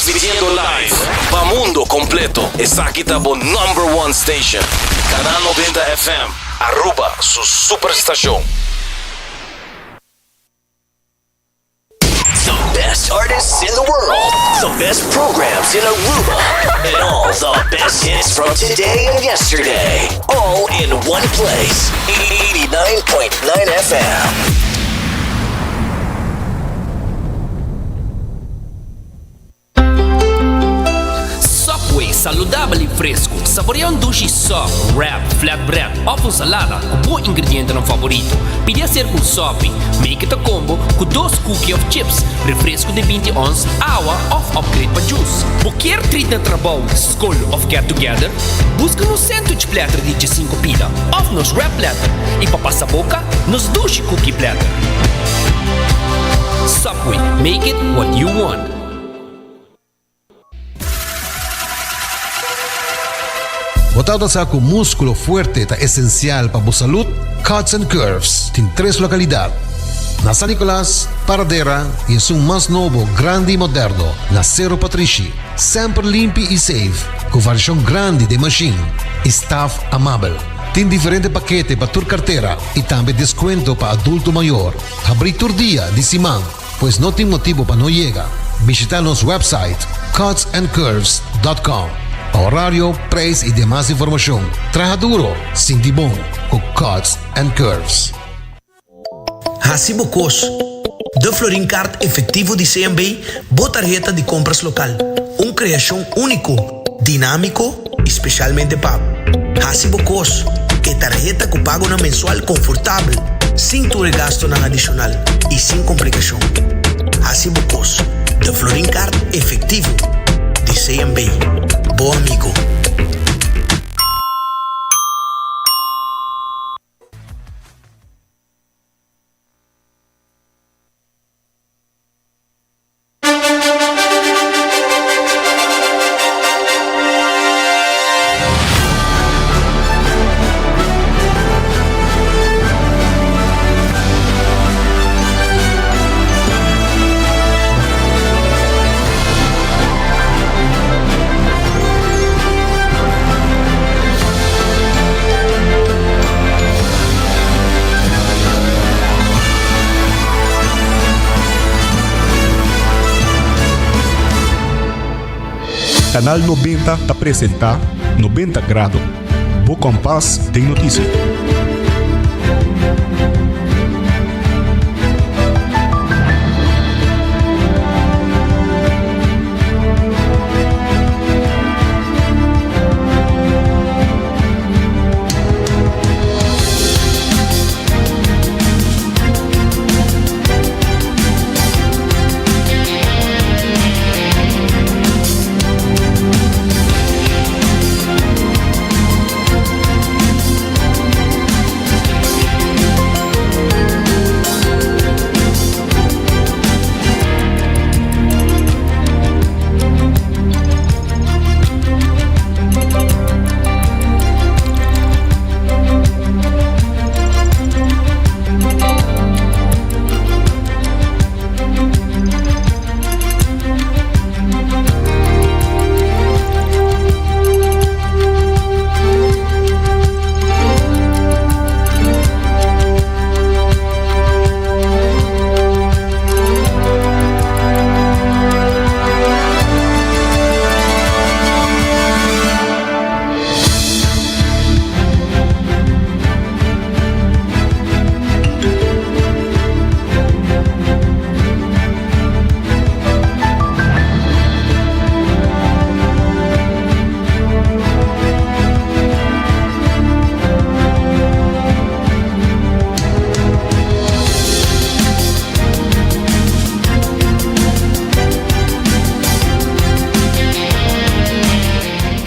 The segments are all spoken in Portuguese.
transmitiendo live para mundo completo. Está aquí tabo #1 station. Canal 90 FM. Aruba, su superestación. The best artists in the world, the best programs in Aruba, and all the best hits from today and yesterday. All in one place. 89.9 FM. Saludable e fresco. Saboreia sushi soft, wrap, flatbread ou com salada com bom ingrediente no favorito. Pide a ser com sopi. Make it a combo com 2 cookies of chips, refresco de 20 ons, água ou upgrade para juice. Qualquer treat na trabalho, school ou get together, busca no sandwich platter de 5 pila ou nos wrap platter. E para passar boca, nos sushi cookie platter. Subway, make it what you want. Botado sa com músculo fuerte ta esencial para a saúde, Cuts and Curves tem 3 localidades. Na San Nicolás, Paradera e em seu mais novo, grande e moderno, na Cerro Patrici. Sempre limpo e safe, com variação grande de machine e staff amável. Tem diferente paquete para tua carteira e também desconto para adulto maior. Abrir todo dia de semana, pois não tem motivo para não chegar. Visita nosso website cutsandcurves.com. Horário, preço e demais informação. Traja duro, sinti bom, com Cuts and Curves. Hasibo Cos, de Florin Card efetivo de CMB, boa tarjeta de compras local. Criação único, dinâmico, especialmente pago. Hasibo Cos, que tarjeta com pago na mensual confortável, sem tu gasto na adicional e sem complicação. Hasibo Cos, de Florin Card efetivo de CMB. Bom amigo. Canal 90 apresenta 90 Grado. Boa Compass tem notícia.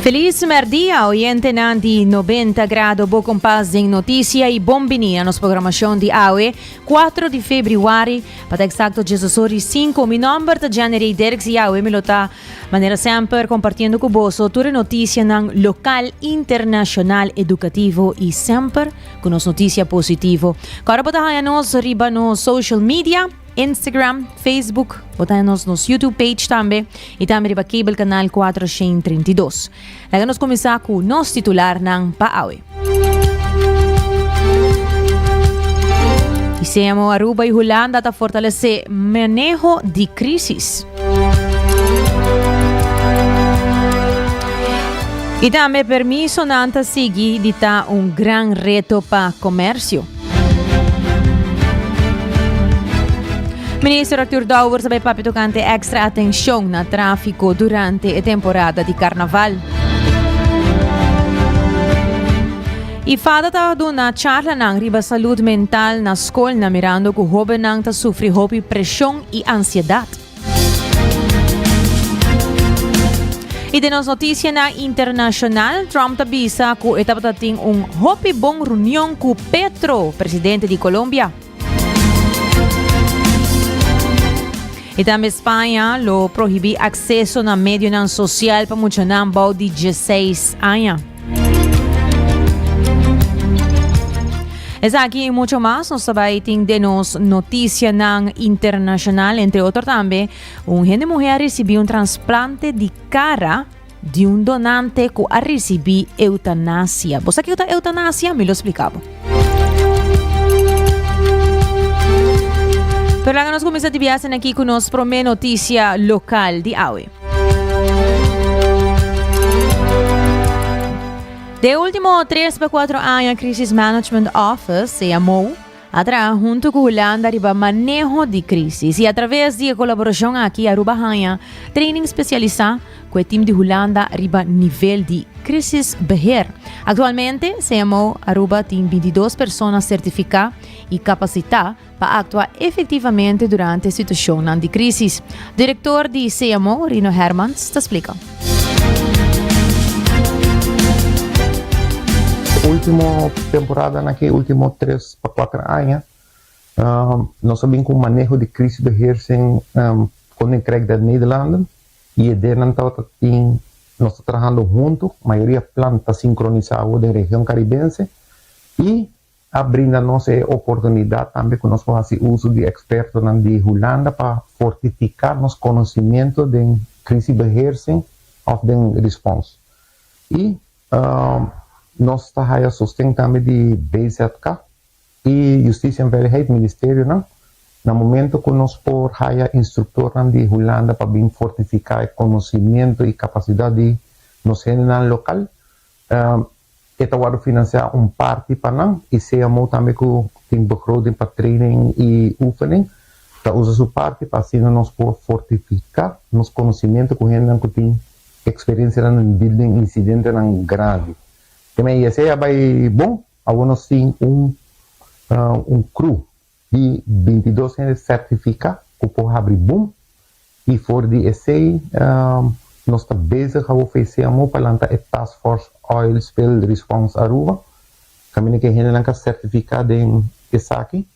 Feliz merdia, oyente nanti 90 grado, bo compás em notícia e bombini nos programação de AUE, 4 de fevereiro, para exacto Jesus 5, mi number de January Derks e AUE, me lota maneira sempre compartilhando com você toda notícia nang local, internacional, educativo e sempre com nos notícia positivo. Agora bota nos riba no social media, Instagram, Facebook, bota-nos nos YouTube page também e também riba cable canal 432. Laga nos começar com o nosso titular ng Paawi. Isemo Aruba e Holanda a fortalecer manejo de crises. E também permiso nanta sigi de ta gran reto para comércio. Ministro Arthur Dauer sabe papitocante extra atenção na tráfico durante a temporada de carnaval. E fada ta na charla ng riba saúde mental na escola na mirando que o jovem nang ta sufre hopi pressão e ansiedade. E de nos notícia na internacional, Trump tabisa que etapa ting hopi bom reunião com Petro, presidente de Colômbia. E também Espanha lo prohíbe acesso na medio nan social para muitos nambao de 16 anos. Essa aqui e muito mais, nós sabemos de nos notícia nan internacional, entre outros também, gente mulher recebeu transplante de cara de donante que a receber eutanásia. Você que é eutanásia? Me lo explicava. Pero lá nós começamos a viajar aqui com nossa primeira notícia local de hoje. De último 3 para 4 anos, a Crisis Management Office, CMO, atra junto com Holanda riba manejo de crises e através de colaboração aqui a Aruba Hanha, training especializado com o time de Holanda riba nível de crisis beheer. Actualmente, CMO Aruba tem 22 pessoas certificadas e capacitadas para actuar efetivamente durante a situação de crise. Diretor de CMO, Rino Hermans, te explica. Última temporada, naquele último 3 para 4 anos, nós sabemos que o manejo de crise beheersing quando entregue da Nederlanden e de nós estamos trabalhando junto, a maioria planta sincronizada da região caribense e abrindo a nossa oportunidade também que nós vamos fazer uso de expertos de Holanda para fortificar nosso conhecimento de crise beheersing of the response. E nós estamos sustentando também de BZK e Justiça e Veiligheid Ministério, não? No momento que nós por haya instrutor de Holanda para bem fortificar o conhecimento e capacidade de nos general local, esta vai financiar parte para nós e CMO também que tem begroting para training e oefening, para usar sua parte para assim nós por fortificar nosso conhecimento com gente que tem experiência em building incidente grave. Também esse é bom, nós temos crew de 22 certificados que pode abrir bom e for de esse nós estamos bezig a oferecer para lançar a Task Force Oil Spill Response Aruba. Kami que gente certificado em esse aqui.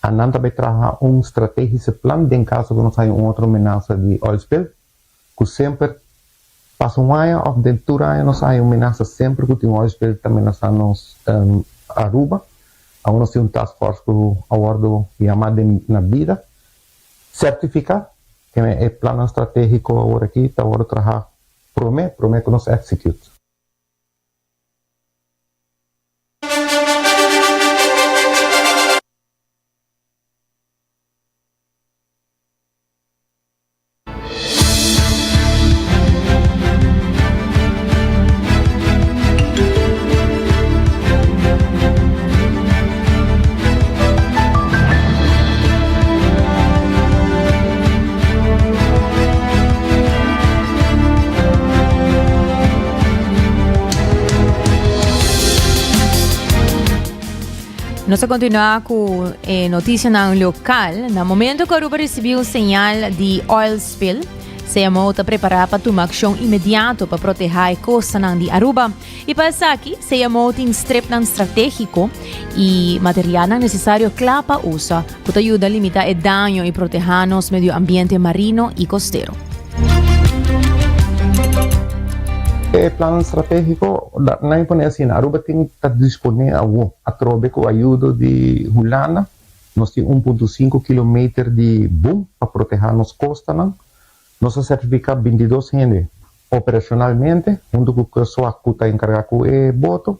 A nós também trabalhar estratégico plano em caso que nós tenhamos outra ameaça de oil spill, que sempre passa ano ou dentro do ano nós temos ameaça sempre que tem oil spill também nós estamos Aruba. Agora nós temos task force que abordo chamado na vida. Certificar, que é plano estratégico agora aqui, está agora trabalhar promete que nós execute. Nós continuamos com a notícia local. No momento que a Aruba recebeu um sinal de oil spill, CMO está preparado para tomar ação imediata para proteger a costa de Aruba. E para isso aqui, CMO tem strip estratégico e material necessário claro para usar, que ajuda a limitar o dano e proteger nosso meio ambiente marino e costeiro. O plano estratégico, não é assim, Aruba tem que estar disponível a través da ajuda de Holanda nós temos 1,5 km de boom para proteger nos costas. Nós certificamos 22 gente operacionalmente, junto com o pessoal que está encarregado com o boto.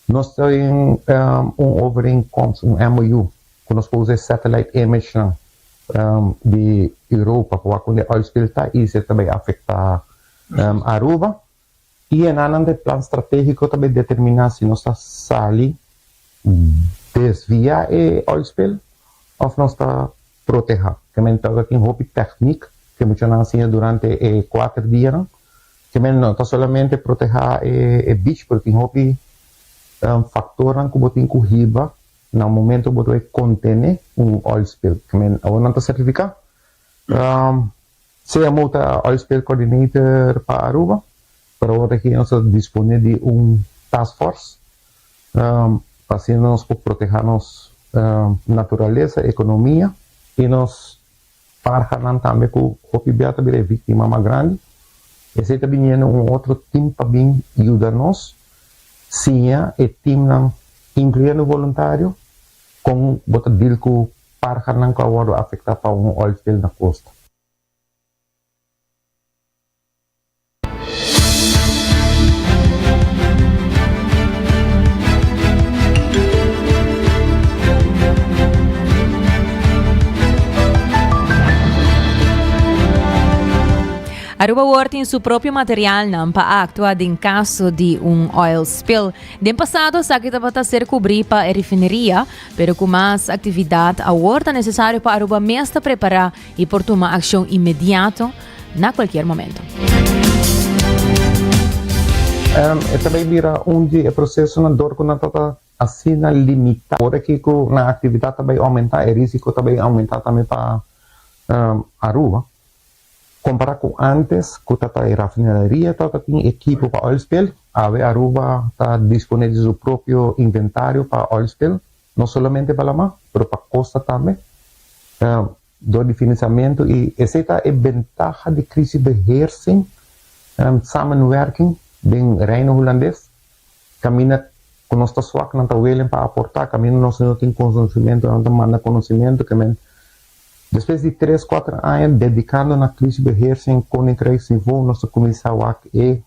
Nós temos overeenkomst, MOU, que nós podemos usar satellite image de Europa, para quando o oil spill está, isso também afeta Aruba. E em another plano estratégico também determinar se nós está sali desviar o oil spill ou nós está proteger. Que men está aqui uma técnica que me chama assim durante 4 dias, que men não está somente proteger o beach, porque tem fator que botem corrida no momento que botem contener oil spill. Que men não está certificado. Se a multa oil spill coordinator para Aruba, para outra que nós dispone de task force para assim nós proteger nossa natureza, economia e nós para também com o pibiata de vítima mais grande. Esse também é outro time para bem ajudar-nos. Sim, o time incluindo voluntário com botar deal com para não causar afetar para oil spill na costa. Aruba War tem seu próprio material para actuar em caso de oil spill. De passado, Sakita vai ser cobrido para a refineria, mas com mais atividade, a War é necessário para Aruba mesmo preparar e por tomar ação imediata na qualquer momento. Também vira onde o processo na dor quando está assim limitado. Por aqui na atividade também aumentar, o risco também aumentar também para Aruba. Comparar com antes, que está a refinaria, tem equipo para oil spill, a Aruba está disponível seu próprio inventário para oil spill, não somente para lá, mas para a costa também. Do financiamento e essa é a vantagem de crisisbeheersing, samenwerking, bem reino holandês, caminha com nossa swak não está willing para aportar, caminha nós não tem conhecimento, não manda conhecimento, caminha. Depois de 3-4 anos dedicando na crisisbeheersing com o nível, nós começamos a ver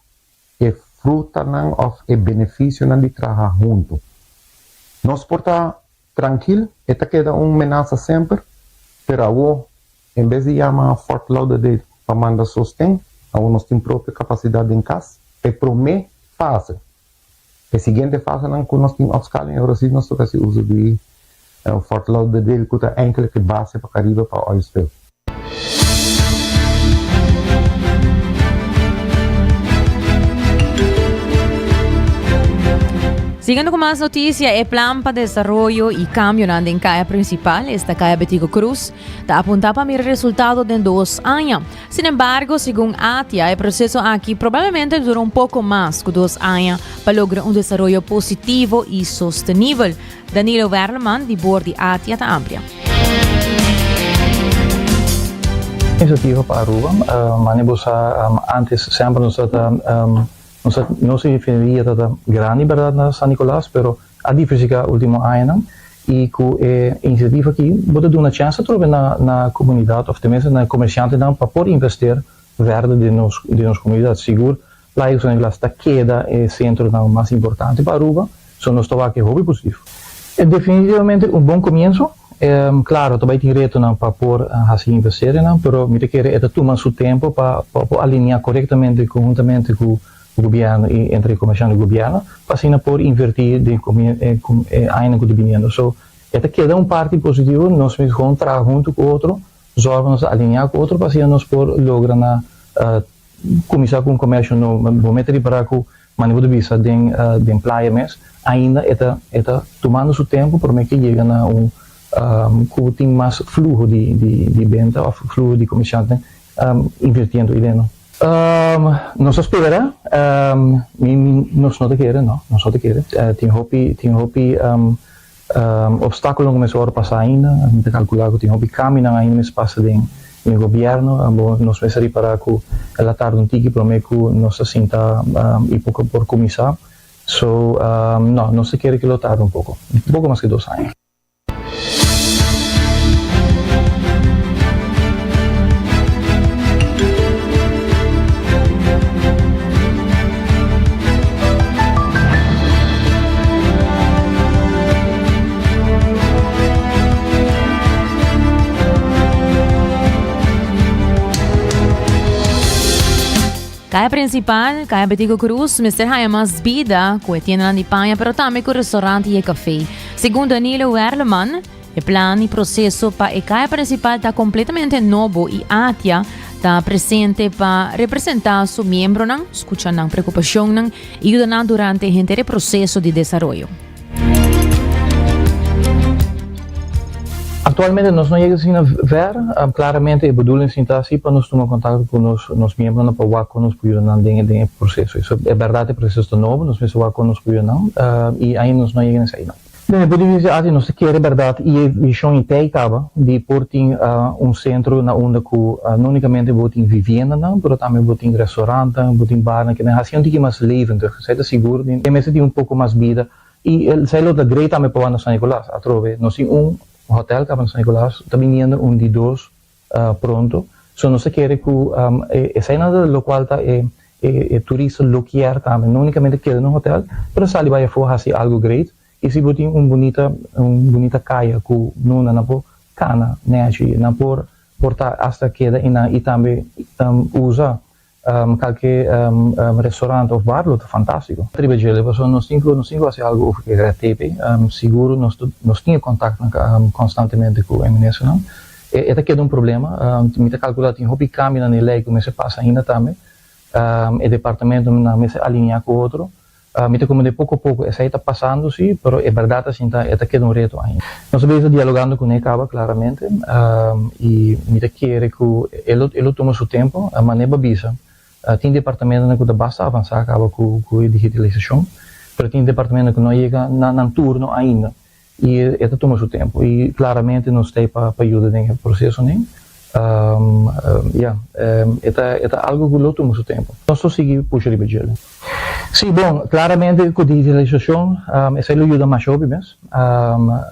fruta ou benefício de trabalhar junto. Nós porta tranquilo, esta queda ameaça sempre, mas agora, em vez de chamar forte load para mandar sostém, agora nós temos própria capacidade em casa, e para mim, fácil. A seguinte fase, quando nós temos off-scale em Brasil, nós temos o uso de forte load dele, que é enkele base para arriba para oil spill. Siguiendo con más noticias, el plan para desarrollo y cambio en calle principal, esta calle Betico Cruz, está apuntado para mirar resultados de 2 años. Sin embargo, según ATIA, el proceso aquí probablemente dura un poco más que 2 años para lograr un desarrollo positivo y sostenible. Danilo Verleman, de board de ATIA, está amplia. Iniciativa para Aruba, antes sempre não se referia a grande verdade na San Nicolás, mas a diversificar último ano e com a iniciativa aqui pode dar uma chance na comunidade, ou também na comerciante para poder investir verde de nossa comunidade. Seguro, lá em San Nicolás está queda o centro mais importante para Aruba, só nós estamos aqui hobby positivo. É definitivamente bom começo. Claro, também tem reto para poder assim investir, mas me requer tomar seu tempo para alinhar corretamente, conjuntamente com o governo e entre comerciante e o governo, para assim poder invertir ainda com o dinheiro. So, esta queda parte positivo, nós vamos trabalhar junto com o outro, zorgamos alinhar com o outro, para assim nós poder lograr começar com o comércio no momento de para com maneira de vista de employment, ainda está tomando seu tempo para que chegue a que tem mais fluxo de venda ou fluxo de comerciante invertindo aí dentro. Nós esperamos, nós não te queremos, não, nós não te queremos. Tem obstáculos que começam a passar ainda, a gente calcular que tem caminham ainda no espaço do governo, nós vamos reparar que ela tarda ticket para mim que nós assim está e pouco por começar, não se quer que lo tarde um pouco mais que 2 anos. Kaya principal, kaya Betigo Cruz, Mr. Haya mas bida, que tiene na Nipanha, pero também com restaurante e café. Segundo Danilo Werleman, o plano e processo para a kaya principal está completamente novo e Atia está presente para representar seu membro, escuchando a preocupação e ajudando durante o processo de desenvolvimento. Actualmente nós não chegamos a ver, claramente a bedoeling está assim para nós tomar contato com os membros para ver como nós podemos ajudar nesse processo. Isso é verdade, o processo está novo, nós vamos ver como nós podemos ajudar e ainda nós não chegamos a sair. Bem, eu poderia dizer que nós queremos, verdade, e a visão inteira estava de pôr centro na onde não unicamente botem vivenda, mas também botem restaurante, botem bar, que é assim que mais levendig, seja seguro, e mesmo tem pouco mais vida. E sei lá da great também para o São Nicolás, a trove, nós temos hotel que é São Nicolás, também vindo de dois pronto, só nós queremos que essa é nada do qual está turista local também, não unicamente queda no hotel, mas ali vai for assim algo great. E se botem bonita caia que não na por cana, né, na por portar hasta queda e também usa qualquer restaurante ou bar, é fantástico. Tribegele, nós temos assim algo que é TV, seguro nós temos contato constantemente com a eminência, não? E até que é problema, me calcular tem hobby câmbio na lei como se passa ainda também, o departamento na mesa alinhar com o outro. Como de pouco a pouco, essa está passando, sim, mas é verdade, assim, está quedando reto ainda. Nós estamos dialogando com ele, claramente, e me quer que ele toma seu tempo, a maneira babisa. Tem departamento que basta avançar com a digitalização, mas tem departamento que não chega no turno ainda, e ele toma seu tempo. E claramente nós temos para ajudar nesse processo, né? É algo que toma seu tempo. Nós só seguimos puxar de beijar. Sim, bom, claramente com a digitalização, isso ajuda mais o mesmo.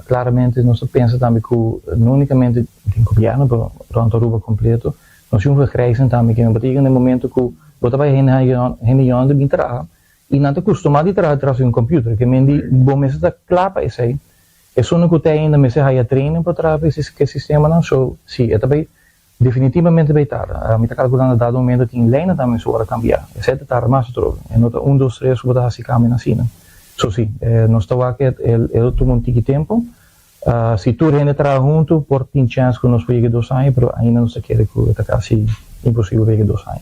Claramente nós pensamos também que não unicamente tem governo, mas pronto, Aruba completo, nós temos que crescer também, que no momento que você vai reunião de trabalho e não está acostumado a trabalhar em um computer, que bom mesmo está claro para isso aí. É só no que tem ainda, mas é treino para trabalhar esse sistema não só, sim, é também definitivamente vai estar. Me está calculando a dado momento tem lei também só para cambiar. É certo estar mais troco. É nota 1, 2, 3 que você caminha assim. Só sim, nós estamos aqui, ele toma um tique tempo. Se tu rende trabalhar junto, por tem chance que nós podemos 2 anos, mas ainda não se quer que está quase impossível ver 2 anos.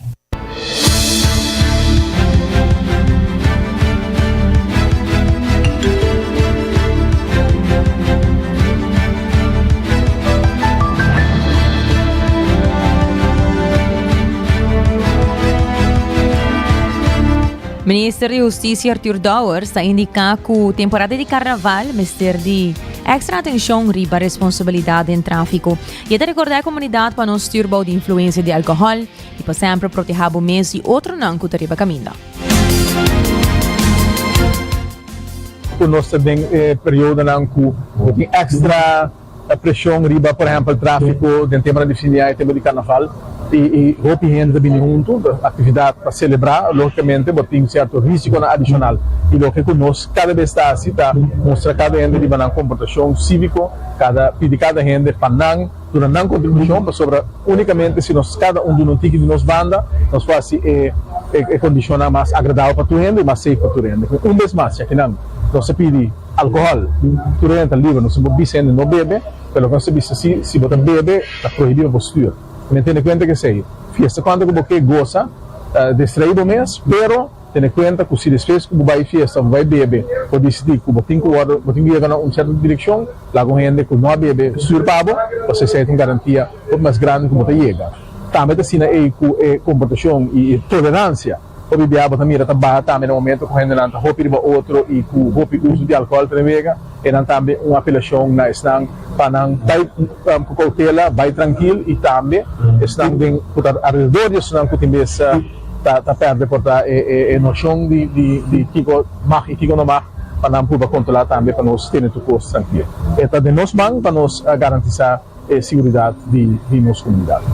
Ministro de Justiça Arthur Dauer está indicando que a temporada de carnaval vai ter de extra atenção riba responsabilidade em tráfico. E até recordar a comunidade para não se turbar de influência de álcool e para sempre proteger o mês e outro não que riba caminha. Nós também período que tem extra pressão riba, por exemplo, o tráfico de temporada de fim de ano e tempo de carnaval. E roupa e também junto, atividade para celebrar, logicamente, tem um certo risco adicional. E o que nós, cada vez está assim, mostra cada gente de uma comportação cívico, cada gente para não, durante não contribuição, mas sobre unicamente se nós, cada um tique de nos banda, nós fazemos condicionar mais agradável para tu gente e mais safe para tu gente. Vez mais, já que não, nós pedimos álcool, tu gente livre, nós não não bebe, pelo que nós sabemos, se você bebe, está proibido a postura. Me tiene cuenta que sei, fiesta quando você goza, distraído mesmo, pero tiene cuenta que se después que vai fiesta, vai beber, ou decidir que você tem que ir em uma certa direção, lá com gente que não bebe surpabo, você tem garantia mais grande que você chega. Também assim é comportação e tolerância. O bibiaba também está baixa também no momento que a gente não está roupa outro e que o uso de álcool também e não também uma apelação na estão para não vai com cautela, vai tranquilo e também estão bem ao redor disso não que tem essa tá perde por a noção de kiko mag e kiko não mag para não poder controlar também para nós ter tudo coisa tranquilo. É de nós banco para nós garantizar a segurança de nossa comunidade.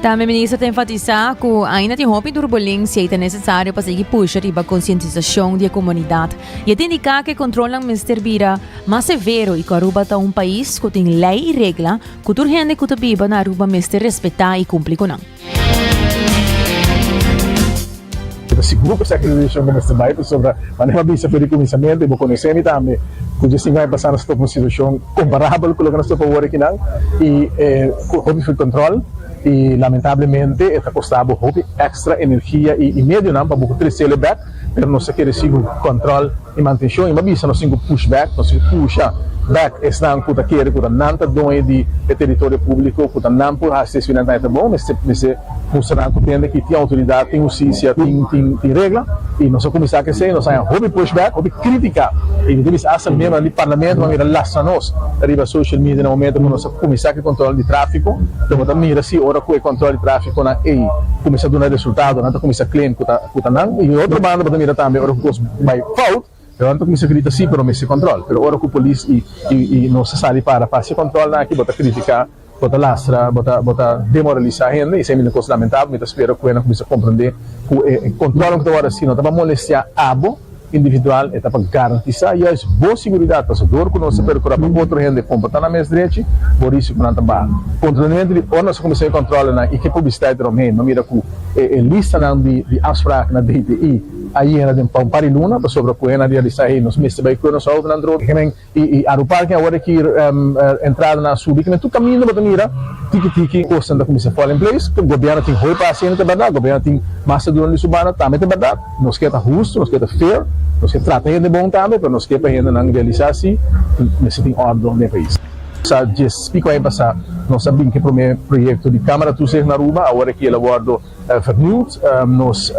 Também o ministro tem enfatizado que ainda tem roupa turbulência e é necessário para seguir puxar e a conscientização da comunidade. E tem indicado que controlam Mr. Bira mais severo e que Aruba está um país que tem lei e regra que toda gente que vive na Aruba Mr. respeitar e cumprir com ela. Seguro que essa acreditação como este bairro sobre maneira bisa para o começamento e vou conhecer também que assim vai passar nesta uma situação comparável com o que nós estamos agora aqui não e houve foi controle e lamentavelmente está custando houve extra energia e meio não para o crescer back mas não se quer receber controle e manutenção e mas bisa nós temos pushback nós temos puxa back está um puta querer puta nanta doe de território público puta não por hastes financeiro bom mas se funcionando entende que tem autoridade tem justiça tem regra e nós começar que sei nós aí hobby pushback hobby crítica e devemos essa mesmo ali parlamento mas relaxa nós arriba social media no momento nós começar que controle de tráfego então também mira se ora com o controle de tráfego na e começa a dar resultado não começa a claim puta não e outro bando para mira também ora com by fault eu não começo a acreditar sim, pero me se controle. Pero ora com a polícia e não se sabe para se controle aqui, bota criticar, bota lastra, bota demoralizar a gente. Isso é uma coisa lamentável. Mas espero que ela comece a compreender que o controle que agora assim não está para molestar abo individual, está para garantizar e é boa segurança para o dor que nós percorrer para outra gente comportar na mesma direita, por isso que não está bem. Controle ou nós começamos a controlar e que publicidade também, não mira que lista de afspraak na DTI aí era de pariluna para sobre a na realizar aí nós mesmo vai com nós outro na droga e a parque agora que entrada na subir que tu caminho para mira tiki coisa da comissão fall in place que o governo tem foi paciente verdade o governo tem massa durante subana também é verdade nós quer justo nós quer fair nós quer tratar de bom também para nós quer para ainda não realizar assim nós tem ordem no país sa explico aí passar nós sabemos que o primeiro projeto de câmara tu ser na Aruba agora que ele abordo vernieuwd nós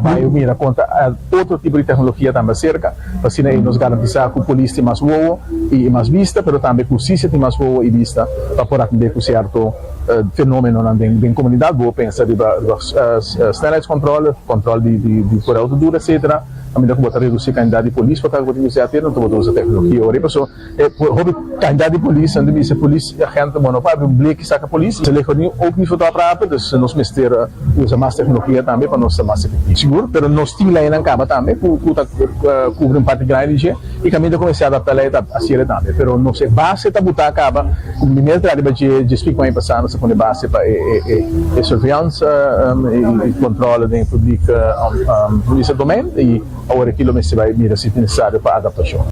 vai mira conta outro tipo de tecnologia também cerca assim aí nós garantizar que o polícia tem mais voa e mais vista mas também que o justiça tem mais voa e vista para poder atender com certo fenômeno na comunidade vou pensar de standards controle de por autodura etc a medida que botar reduzir a quantidade de polícia para que você atenda não botar essa tecnologia agora pessoal houve quantidade de polícia onde diz polícia agente mano para um blick saca polícia se ele ou que for para então nós mister usa mais tecnologia também para nós ser mais efetivo seguro pero nós temos lá em cama também cobre parte grande e caminho começar a adaptar lá a série também pero não se base tá botar acaba o primeiro trabalho de explicar aí passando se põe base para surveillance e controle da pública nesse domínio e agora aquilo se vai mira se necessário para adaptação.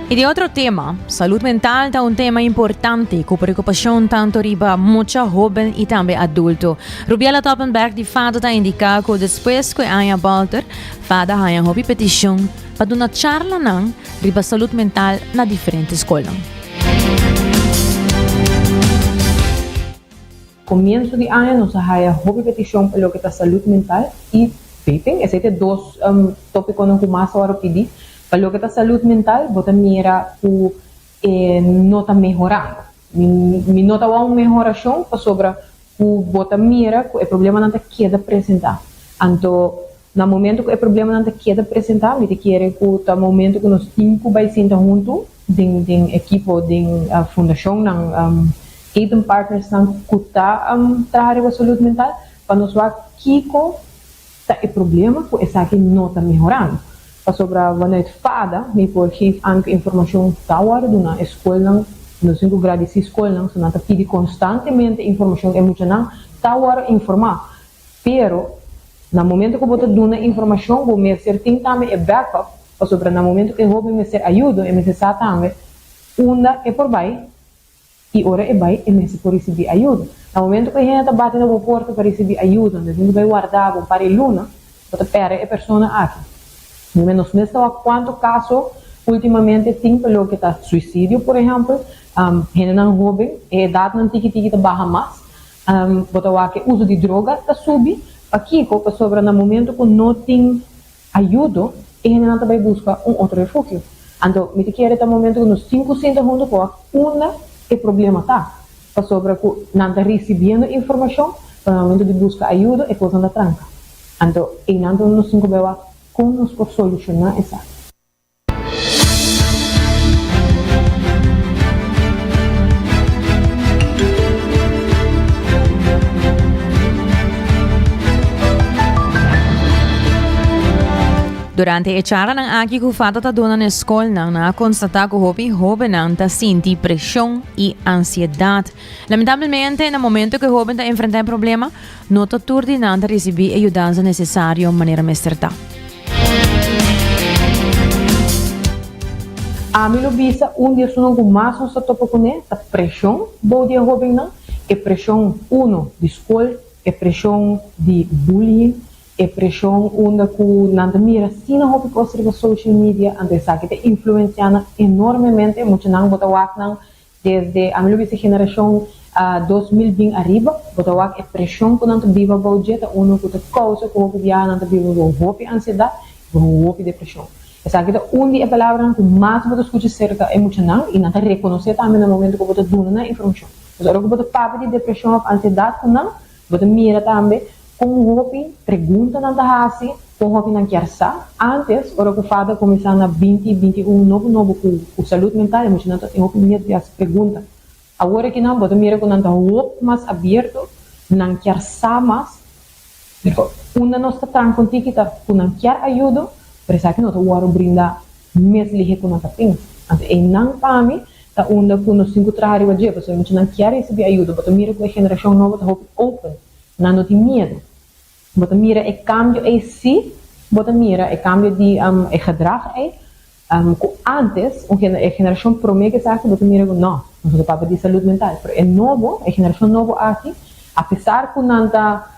E de outro tema, saúde mental é um tema importante com preocupação tanto riba muita jovem e também adulto. Rubiela Toppenberg de fato está indicando que depois que Anya Balter fada a hobby petição para uma charla não riba saúde mental na diferentes escolas. Comienzo de año nos haya hobby petición para lo que está salud mental y vaping. Ese es dos tópicos que más ahora pedí. Para lo que está salud mental, vos mira que no está mejorando. Mi nota va a una mejoración sobre que vos mira que el problema no te queda apresentar. Anto, no momento que el problema no te queda apresentar, me te quiere que no momento que nos 5 vai sentar junto, den equipo, den fundación, Eden Partners que está trabajando a saúde mental, para nos ver Kiko está el problema que essa aqui não está mejorando. Sobre vanuit fada, me por geef anche informação tawar de uma escola, no 5 graus de escola, so nata pedi constantemente informação emocional, tawar informar. Pero, no momento que você dá uma informação, você me ser tem também é backup, sobre no momento que você me ser ajuda, e me ser também, uma é por vai, e ora é vai, e me ser por receber ajuda. No momento que a gente bate na porta para receber ajuda, a gente vai guardar para a luna, você perde a pessoa aqui. Menos mesmo quanto caso ultimamente tem pelo que está suicídio, por exemplo, gente não jovem, a idade não tiki está baixa mais, botar que uso de droga está subi, aqui sobre no momento que não tem ajuda, a gente não vai buscar outro refúgio. Então, me quer no momento que nos 5 juntos com uma é problema tá, sobre que não está recebendo informação, no momento de buscar ajuda é coisa da tranca. Anto, inando nos cinco beba como nos por solucionar essa. Durante a charla ng aki ko fata ta dona na escola nang na-constata ko hopi nang ta sinti presión y ansiedad. Lamentablemente, no momento que joven ta enfrentar un problema, no ta turdi nang ta recibir ayudanza necesaria de manera mais certa. A mim lo visa dia suno com mais nos topa com a pressão do dia jovem não é pressão de escola é pressão de bullying é pressão onde ku nanta mira sina hopi poster ko social media ante sabe que influenciana enormemente muito não bota wak não desde a mim lo visa geração 2020 arriba bota wak é pressão ku nanta viva budget uno ku ta causa ku hopi dia nanta viva hopi ansiedade hopi depressão. Esa que dia a palavra que mais você escuta cerca é muito não e não te reconhecer também no momento que você dona na informação. Mas agora que você papo de depressão ou ansiedade com não, você mira também como hopi pergunta não tá assim, como hopi não quer sa. Antes, agora que fada começar na 20, 21 novo com saúde mental, muito não tem hopi medo de as perguntas. Agora que não, você mira com não tá hopi mais aberto, não quer sa mais. Uma não está tão contigo que não quer ajuda. Pero sa akin, waro brinda mes lihe ko nata things. Ante nang pami, ta unda ko no 5 trahari wajé, so yung nang kiari sabi ayuda, but mira ko generação nova ta hope open, nano ti medo. But mira e cambio e si, but mira e cambio di e gedrag ko antes, e generação promete sa akin, but mira ko no, so papa di saúde mental, pero e novo, e generação novo aqui, apesar ko nanta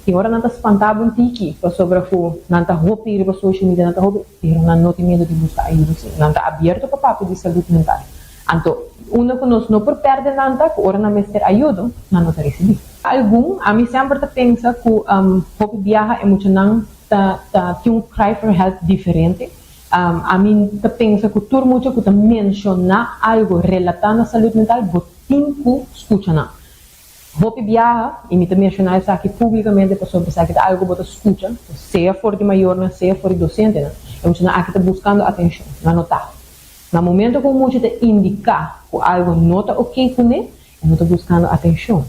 que agora não está espantado um tiki sobre o não está roupa ir para social media não está roupa pero não tem medo de buscar ajuda não está aberto para papo de saúde mental então uma que nós não por perder nada que agora não mestre ajuda não está recebendo algum a mim sempre tá pensa que roupa viaja é muito não tem um cry for help diferente a mim tá pensa que tudo muito que tá mencionar algo relatado à saúde mental botim que escuta não Hopi viaja, e me também mencionar isso aqui publicamente para sobre que algo você escuta, seja for de maior, seja for de docente, né? Eu mencionar aqui está buscando atenção, não notar. No momento que você te indicar que algo não está ok com ele, não está buscando atenção.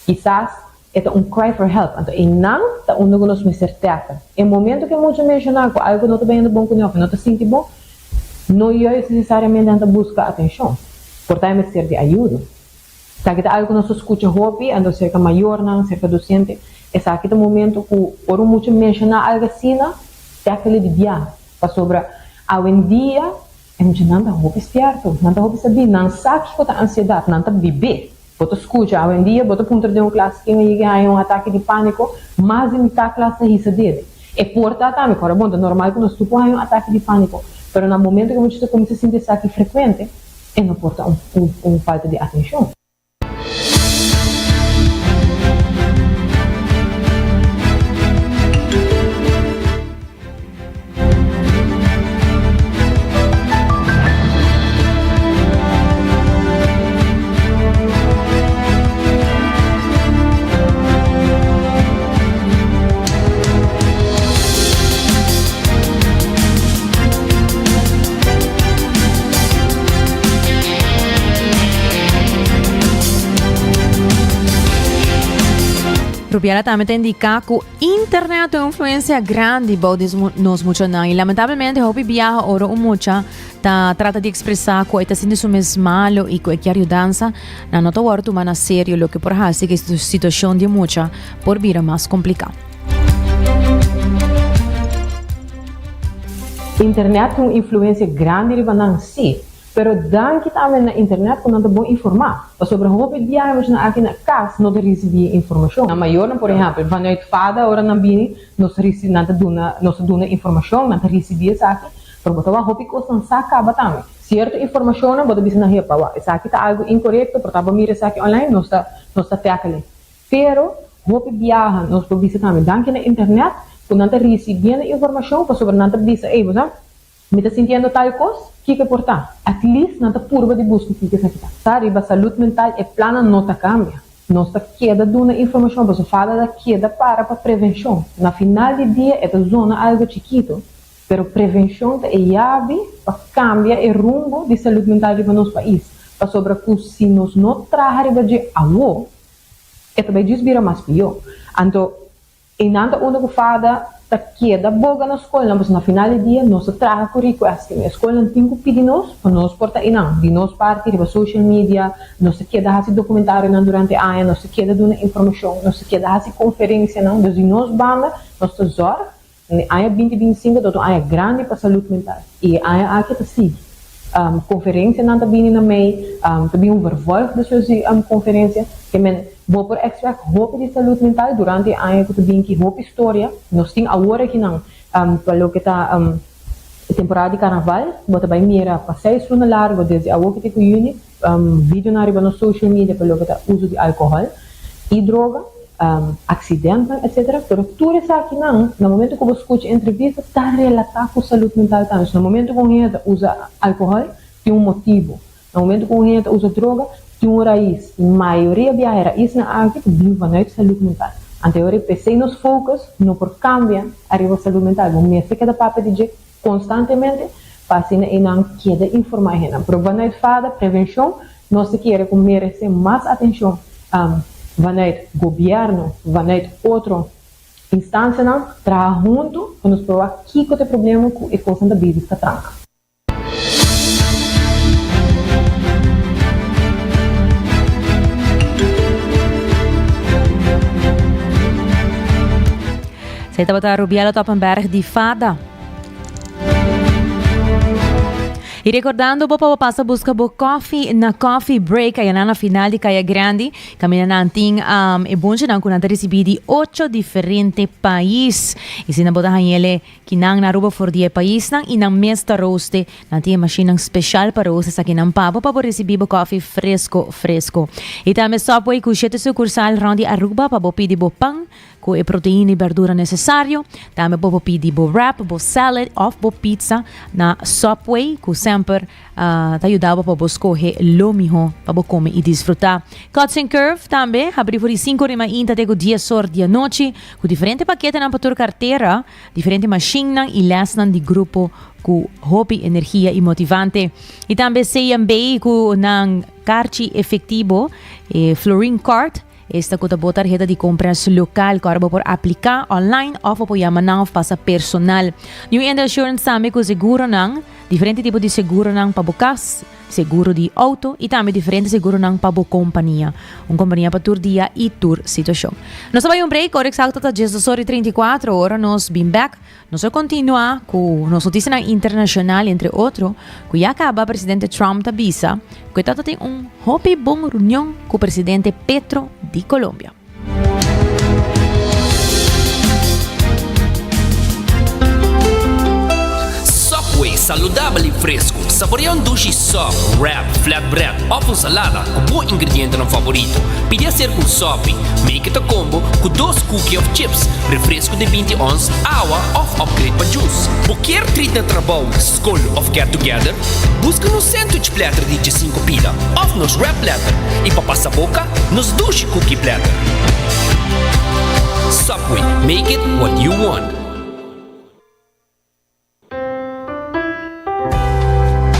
Quizás é cry for help, então e não está onde nós me certeza. No momento que você mencionar que algo não está bem bom com ele, não está sentindo bom, não é necessariamente buscar atenção, portanto é de ajuda. Se kita algo não se escuta hopi, ando cerca maior não, cerca docente, essa aqui é o momento que por muito mencionar algo assim, é aquele de dia, para sobre ao em dia, é muito nada hopi esperto, nada hopi saber, não sabe que a ansiedade, não tá beber, você escuta ao em dia, você ponto de classe que ganha ataque de pânico, mas em tá classe risa dele, é porta também, agora bom, é normal que nós tupamos ataque de pânico, mas no momento que você começa a sentir isso aqui frequente, é não porta falta de atenção. Rubiara também tem indicar que internet tem uma influência grande sobre nós muitos não e lamentavelmente hopi viaja ora mucha ta trata de expressar que está sendo mesmo malo e que quer ajudança na nota hora tu mana sério lo que por hacer que esta situação de mucha por vir mais complicada. Internet tem uma influência grande de banang sim. Pero dan kita também na internet quando não bom informar. Sobre o que dia mas na aqui na casa não recebi informação. Na maior, por exemplo, vanuit fada ora na bini nós recebi nada duna informação, nada recebi essa aqui. Pero botawa hopi ko san saka batame. Certo informação não bota bisa na ria pawa. Essa aqui tá algo incorreto, por tava mira essa aqui online, não está teakale. Pero hopi viaja nós por bisa também dan na internet quando não recebi a informação, sobre nada bisa você me está sentindo tal coisa? Que portar? At least nada purba de busca que essa aqui. Sabe, a saúde mental é plana não tá cambia. nós queda dando informação, mas o fala da queda para prevenção. Na final do dia, é zona algo chiquito, pero prevenção é chave para cambiar o rumo de saúde mental do nosso país. Para sobre que se nós não trabalhamos de avô, é também desvira mais pior. Então, enquanto uno que fala da queda boga na escola, mas na final do dia, nós trabalhamos com request. A escola não tem que pedir nós, para nós portar não. De nós parte, de social media, nós queda fazer documentário durante a ano, nós queda dando informação, nós queda fazer conferência, não. Então, nós banda, nós tesoro, a 2025, então, a grande para a saúde mental. E a que está seguindo. Conferência não está vindo na mei, também vervolg de suas conferência, que men vou por expert hoop de saúde mental durante a ano que também que hoop história, nós temos agora que não, pelo que está temporada de carnaval, vou também mira passeios no largo desde a que tem unit, vídeo na riba no social media pelo que está uso de álcool e droga, acidente, etc. Pero tudo isso aqui não, no momento que você escuta entrevistas, está relatado com saúde mental também. No momento que você usa álcool, tem motivo. No momento que você usa droga, tem raiz. A maioria da raiz na água vem de saúde mental. Então, eu pensei nos focos, não por cambiar a saúde mental. Mas me fica da papo de constantemente, para assim, não queda informação. Pero quando eu falo prevenção, nós queremos merecer mais atenção. Vanuit governo, vanuit outra instância, não, trabalhar junto para nos provar que o problema com a coisa da vida está tranca. Você está botando a Rubiela Toppenberg de fada. E recordando, vou passar busca bo coffee na coffee break aí na final de Caia Grande, caminhando anting e bom já não com nada recebi de 8 diferentes países. E se na boda hanhele que nang na ruba for die país nang inang mesta roaste na tinha machine special para roastes aqui nang pabo para receber bo coffee fresco. E também Subway com 7 sucursal rondi Aruba para bo pedir bo pão com a proteína e verdura necessário. Também vou pedir bo wrap, bo salad, ou bo pizza na Subway, que sempre te ajudava para escolher o melhor para comer e desfrutar. Cuts and Curve também, abri por 5 de manhã até o dia sor dia noite, com diferentes paquetes na tua carteira, diferentes machines e lesson de grupo com hobby, energia e motivante. E também CMB com um carte efetivo, Florin Card. Esta kuta bo tarjeta de compras local que arbo por aplicar online ou por chamar passa personal. New End Assurance também com seguro nang, diferente tipo de seguro nang para bocas, seguro de auto e também diferente seguro nang para bo companhia. Companhia para tur dia e tur situação. Nós vamos break, hora exacta tá 34 horas, nós bem back. Nós vamos continuar com nossa notícia internacional, entre outros, que já acaba o presidente Trump da visa, que tem hobby bom reunião com o presidente Petro de Colômbia. Subway saudável e fresco. Saboreia dushi soft, wrap, flatbread ou salada com bom ingrediente no favorito. Pide a ser com sopi. Make it a combo com 2 cookies of chips, refresco de 20 ons, água ou upgrade para juice. Qualquer treat na trabalho, school ou get together, busca no sandwich platter de 5 pila ou nos wrap platter. E para passar a boca, nos dushi cookie platter. Subway, make it what you want.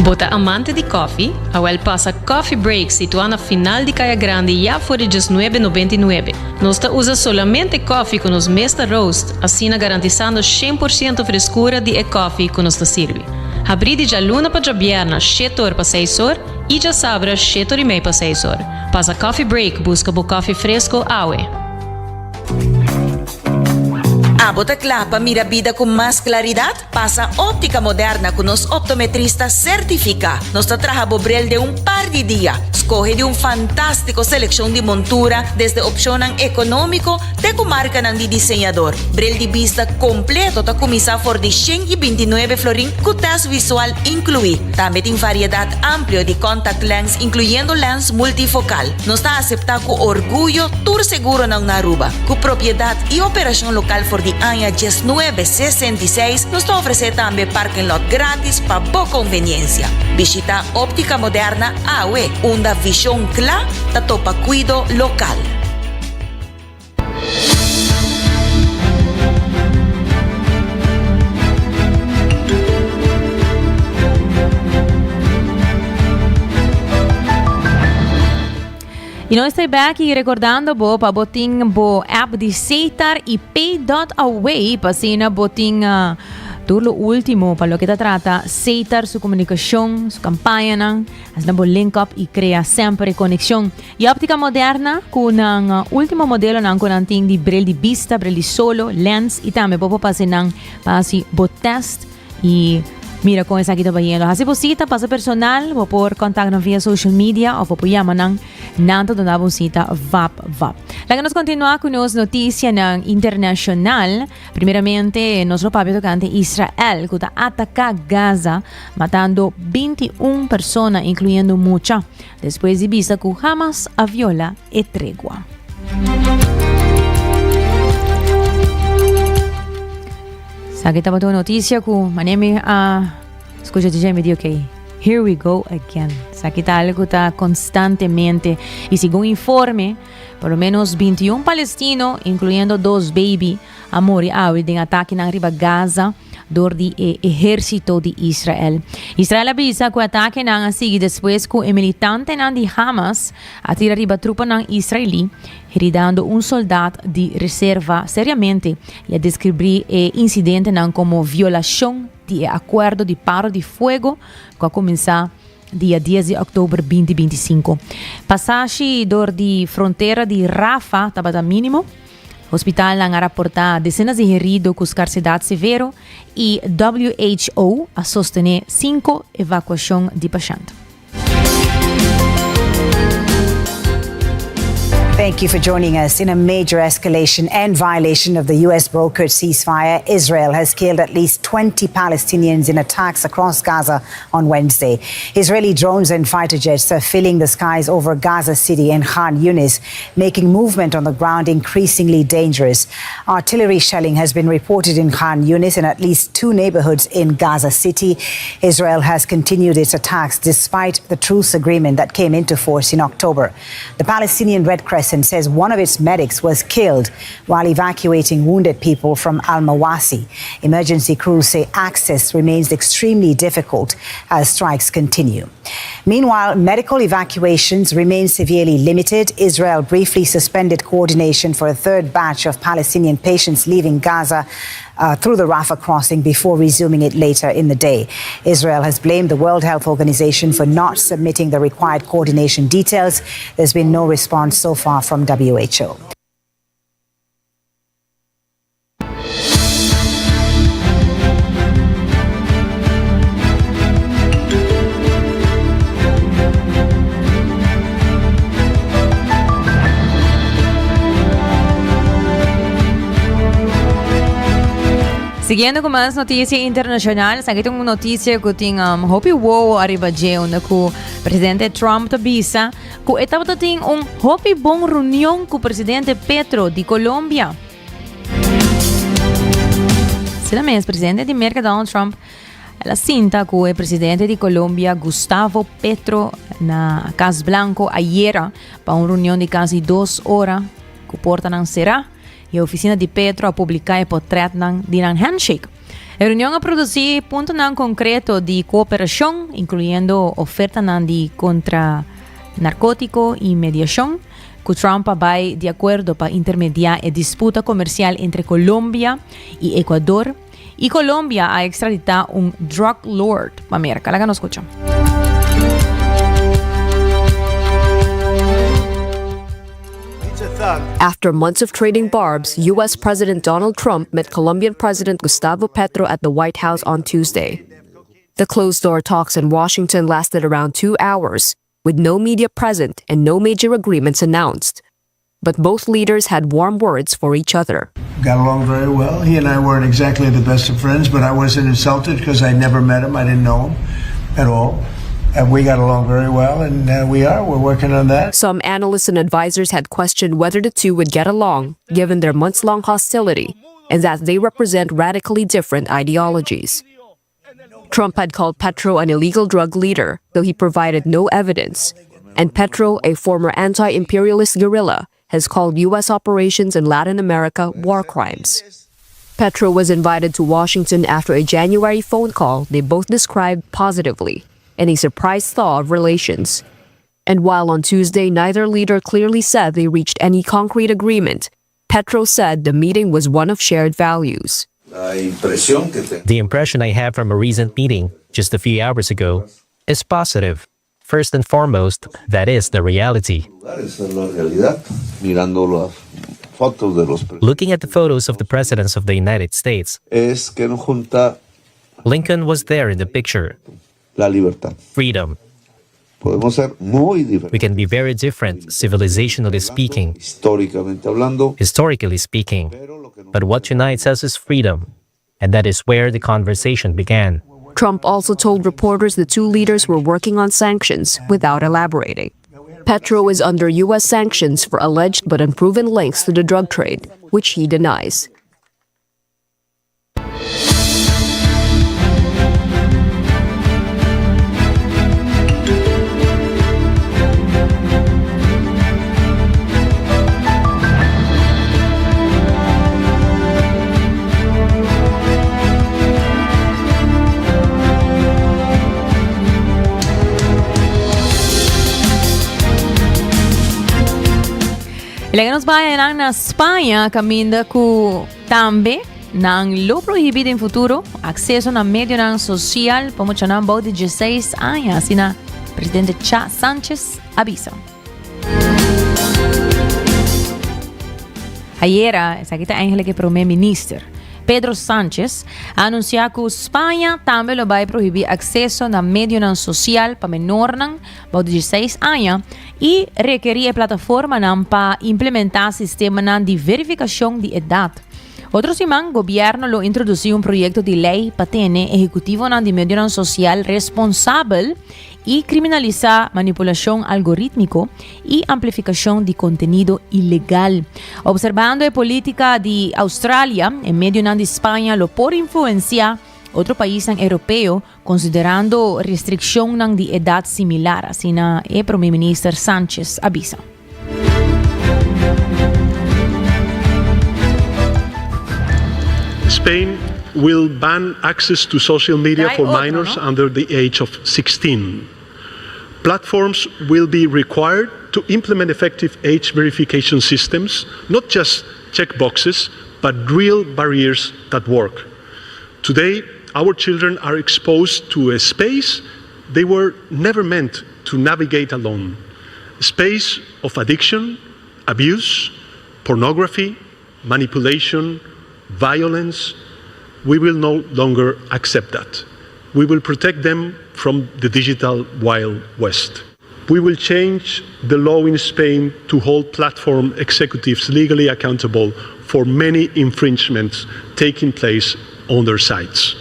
Bota amante de coffee, a passa Coffee Break situado na final de Caia Grande já for de $19,99. Nós usa solamente coffee com os mesta roast, assim garantizando 100% frescura de coffee que nos serve. Abri de luna para jabierna, 7 horas para 6 horas e já sabra 7 horas e meia para 6 horas. Passa Coffee Break, busca bo coffee fresco awe. Bota clapa, mira vida com mais claridade? Passa óptica moderna com nos optometristas certifica. Nos traja bobrel de par de dias. Escoge de fantástico seleção de montura, desde opção econômico até com marca de desenhador. Brel de vista completo tá começar por de 129 florin com teste visual incluído. Também tem variedade ampla de contact lens, incluyendo lens multifocal. Nos está aceptar com orgulho, tour seguro na Aruba. Com propriedade e operação local for de ano 1966, nos oferece também parking lot grátis para boa conveniência. Visita Óptica Moderna AWE, uma visão clara da topa cuido local. E nós estamos aqui recordando para botin bo app de Seitar e Pay.away para sina botin tudo último para lo que trata Seitar su comunicação, su campanha nang as na bo link up e crea sempre conexão. E óptica moderna com ang último modelo nang con anting di bril di vista, bril di solo, lens e também popo pasi nang pasi bo test e mira kung esa kita bayendo. Hasi po sita, pasa personal, po por contact via social media o po yaman ng nanto doon na po sita VAP. Lagi nos continua con nos noticia ng internacional. Primeramente, nuestro papi tocante Israel, kuta ataca Gaza, matando 21 personas, incluyendo mucha. Después de vista que Hamas viola e tregua. Sa kita ba ito notisya ko, manemi escucha DJ medio okay. Here we go again. Sa kita algo ta constantemente. Y según informe, por lo menos 21 palestinos, incluyendo 2 baby, amori awid ng atake ng riba Gaza, door di ejército de Israel. Israel avisa que o ataque nang asigi después que o militante nang di Hamas atira riba trupa nang Israeli, herindo soldado de reserva seriamente e a descrever o incidente nang como violação de acordo de paro de fogo que começar dia 10 de outubro 2025. Passagem door de fronteira de Rafah tabata mínimo. Hospital ang raporta dezenas de heridos com escassidade severo e WHO a sostener 5 evacuação de pacientes. Thank you for joining us. In a major escalation and violation of the U.S. brokered ceasefire, Israel has killed at least 20 Palestinians in attacks across Gaza on Wednesday. Israeli drones and fighter jets are filling the skies over Gaza City and Khan Yunis, making movement on the ground increasingly dangerous. Artillery shelling has been reported in Khan Yunis and at least 2 neighborhoods in Gaza City. Israel has continued its attacks despite the truce agreement that came into force in October. The Palestinian Red Crescent says one of its medics was killed while evacuating wounded people from Al-Mawasi. Emergency crews say access remains extremely difficult as strikes continue. Meanwhile, medical evacuations remain severely limited. Israel briefly suspended coordination for a third batch of Palestinian patients leaving Gaza through the Rafah crossing before resuming it later in the day. Israel has blamed the World Health Organization for not submitting the required coordination details. There's been no response so far from WHO. Siguiendo com mais notícia internacional, sa kitong notícia ko ting hopi wow arriba jeu na ku presidente Trump tabisa ku etapa ting hopi bong reunião ku presidente Petro de Colombia. Sila mes presidente de América Donald Trump ela sinta ku o presidente de Colombia Gustavo Petro na Casa Blanco ayer pa reunião de quase 2 horas ku porta ng será e a oficina de Petro a publicar o portrait de um handshake. A reunião a produzir ponto concreto de cooperação, incluindo oferta de contra narcótico e mediação, que Trump vai de acordo para intermediar a disputa comercial entre Colômbia e Equador, e Colômbia a extraditar drug lord para a América. Lá que nos escucham. After months of trading barbs, U.S. President Donald Trump met Colombian President Gustavo Petro at the White House on Tuesday. The closed-door talks in Washington lasted around 2 hours, with no media present and no major agreements announced. But both leaders had warm words for each other. Got along very well. He and I weren't exactly the best of friends, but I wasn't insulted because I never met him. I didn't know him at all. And we got along very well, and we're working on that. Some analysts and advisors had questioned whether the two would get along, given their months-long hostility, and that they represent radically different ideologies. Trump had called Petro an illegal drug leader, though he provided no evidence. And Petro, a former anti-imperialist guerrilla, has called U.S. operations in Latin America war crimes. Petro was invited to Washington after a January phone call they both described positively, and a surprise thaw of relations. And while on Tuesday neither leader clearly said they reached any concrete agreement, Petro said the meeting was one of shared values. The impression I have from a recent meeting, just a few hours ago, is positive. First and foremost, that is the reality. Looking at the photos of the presidents of the United States, Lincoln was there in the picture. Freedom. We can be very different, civilizationally speaking, historically speaking, but what unites us is freedom, and that is where the conversation began. Trump also told reporters the two leaders were working on sanctions without elaborating. Petro is under U.S. sanctions for alleged but unproven links to the drug trade, which he denies. Ilagay bayan na Espanya kaminda ku tambe ng lo prohibido em futuro akseso na medio ng social pamucha ng bao de 16 anos sina Presidente Sánchez avisa. Ayer, sa kita ang que Primer Minister Pedro Sánchez anuncia que Espanha também lo vai proibir acesso na medio ng social para menor ng bao de 16 anos e requerir a plataforma para implementar sistema de verificação de idade. Outro semana, o governo lo introduziu projeto de lei para ter executivo de medio social responsável e criminalizar manipulação algorítmico e amplificação de conteúdo ilegal. Observando a política de Austrália, em medio de Espanha, lo por influenciar outro país europeu, considerando restrição de idade similar, assim o Primeiro-Ministro Sánchez avisa. Spain will ban access to social media for minors under the age of 16. Platforms will be required to implement effective age verification systems, not just checkboxes, but real barriers that work. Today, our children are exposed to a space they were never meant to navigate alone. A space of addiction, abuse, pornography, manipulation, violence. We will no longer accept that. We will protect them from the digital Wild West. We will change the law in Spain to hold platform executives legally accountable for many infringements taking place on their sites.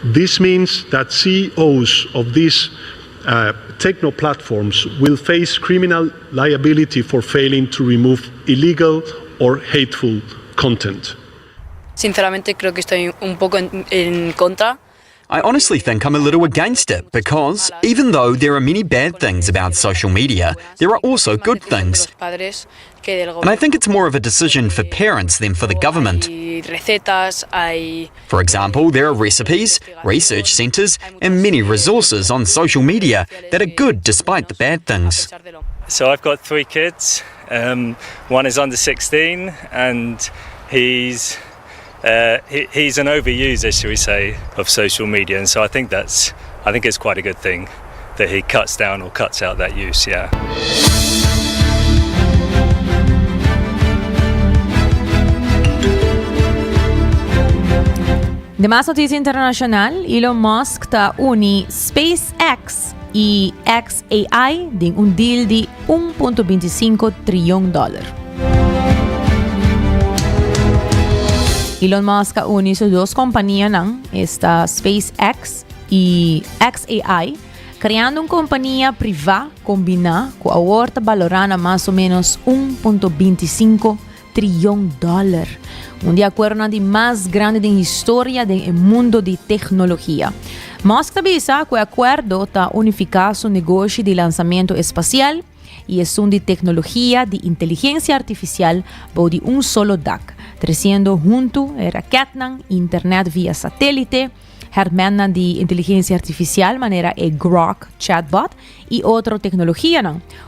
This means that CEOs of these techno platforms will face criminal liability for failing to remove illegal or hateful content. Sinceramente creo que estoy un poco en contra. I honestly think I'm a little against it because even though there are many bad things about social media, there are also good things. And I think it's more of a decision for parents than for the government. For example, there are recipes, research centres and many resources on social media that are good despite the bad things. So I've got 3 kids. One is under 16 and he's an overuser, shall we say, of social media, and so I think it's quite a good thing that he cuts down or cuts out that use. Yeah. De más noticia internacional, Elon Musk ta uni SpaceX y xAI de un deal de $1.25 trillón. Elon Musk uni sus dos compañías esta SpaceX y xAI, creando una compañía privada combinada que ahora valorada más o menos $1.25 trillón. De acuerdo a la más grande de la historia del mundo de tecnología. Musk avisa que el acuerdo está unificado su negocio de lanzamiento espacial y es un de tecnología de inteligencia artificial por de un solo DAC, creciendo junto a raquetas, internet vía satélite, hermana de inteligencia artificial, manera Grok chatbot y otra tecnología.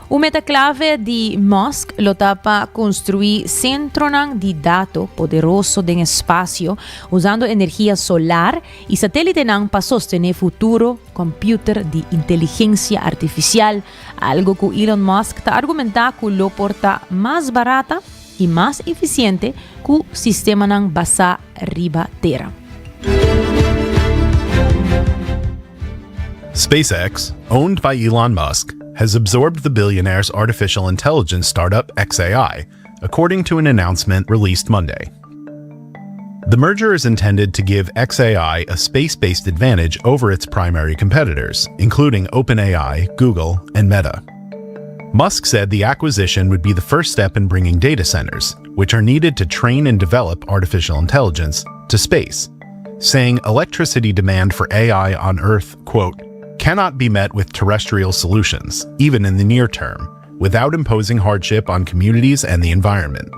Un meta clave de Musk lo tapa construir centro de datos poderoso en espacio usando energía solar y satélite para sostener futuro computer de inteligencia artificial, algo que Elon Musk está argumenta que lo porta más barata y más eficiente que el sistema basado riba tierra. SpaceX, owned by Elon Musk, has absorbed the billionaire's artificial intelligence startup xAI, according to an announcement released Monday. The merger is intended to give xAI a space-based advantage over its primary competitors, including OpenAI, Google, and Meta. Musk said the acquisition would be the first step in bringing data centers, which are needed to train and develop artificial intelligence, to space, saying electricity demand for AI on Earth, quote, cannot be met with terrestrial solutions, even in the near term, without imposing hardship on communities and the environment.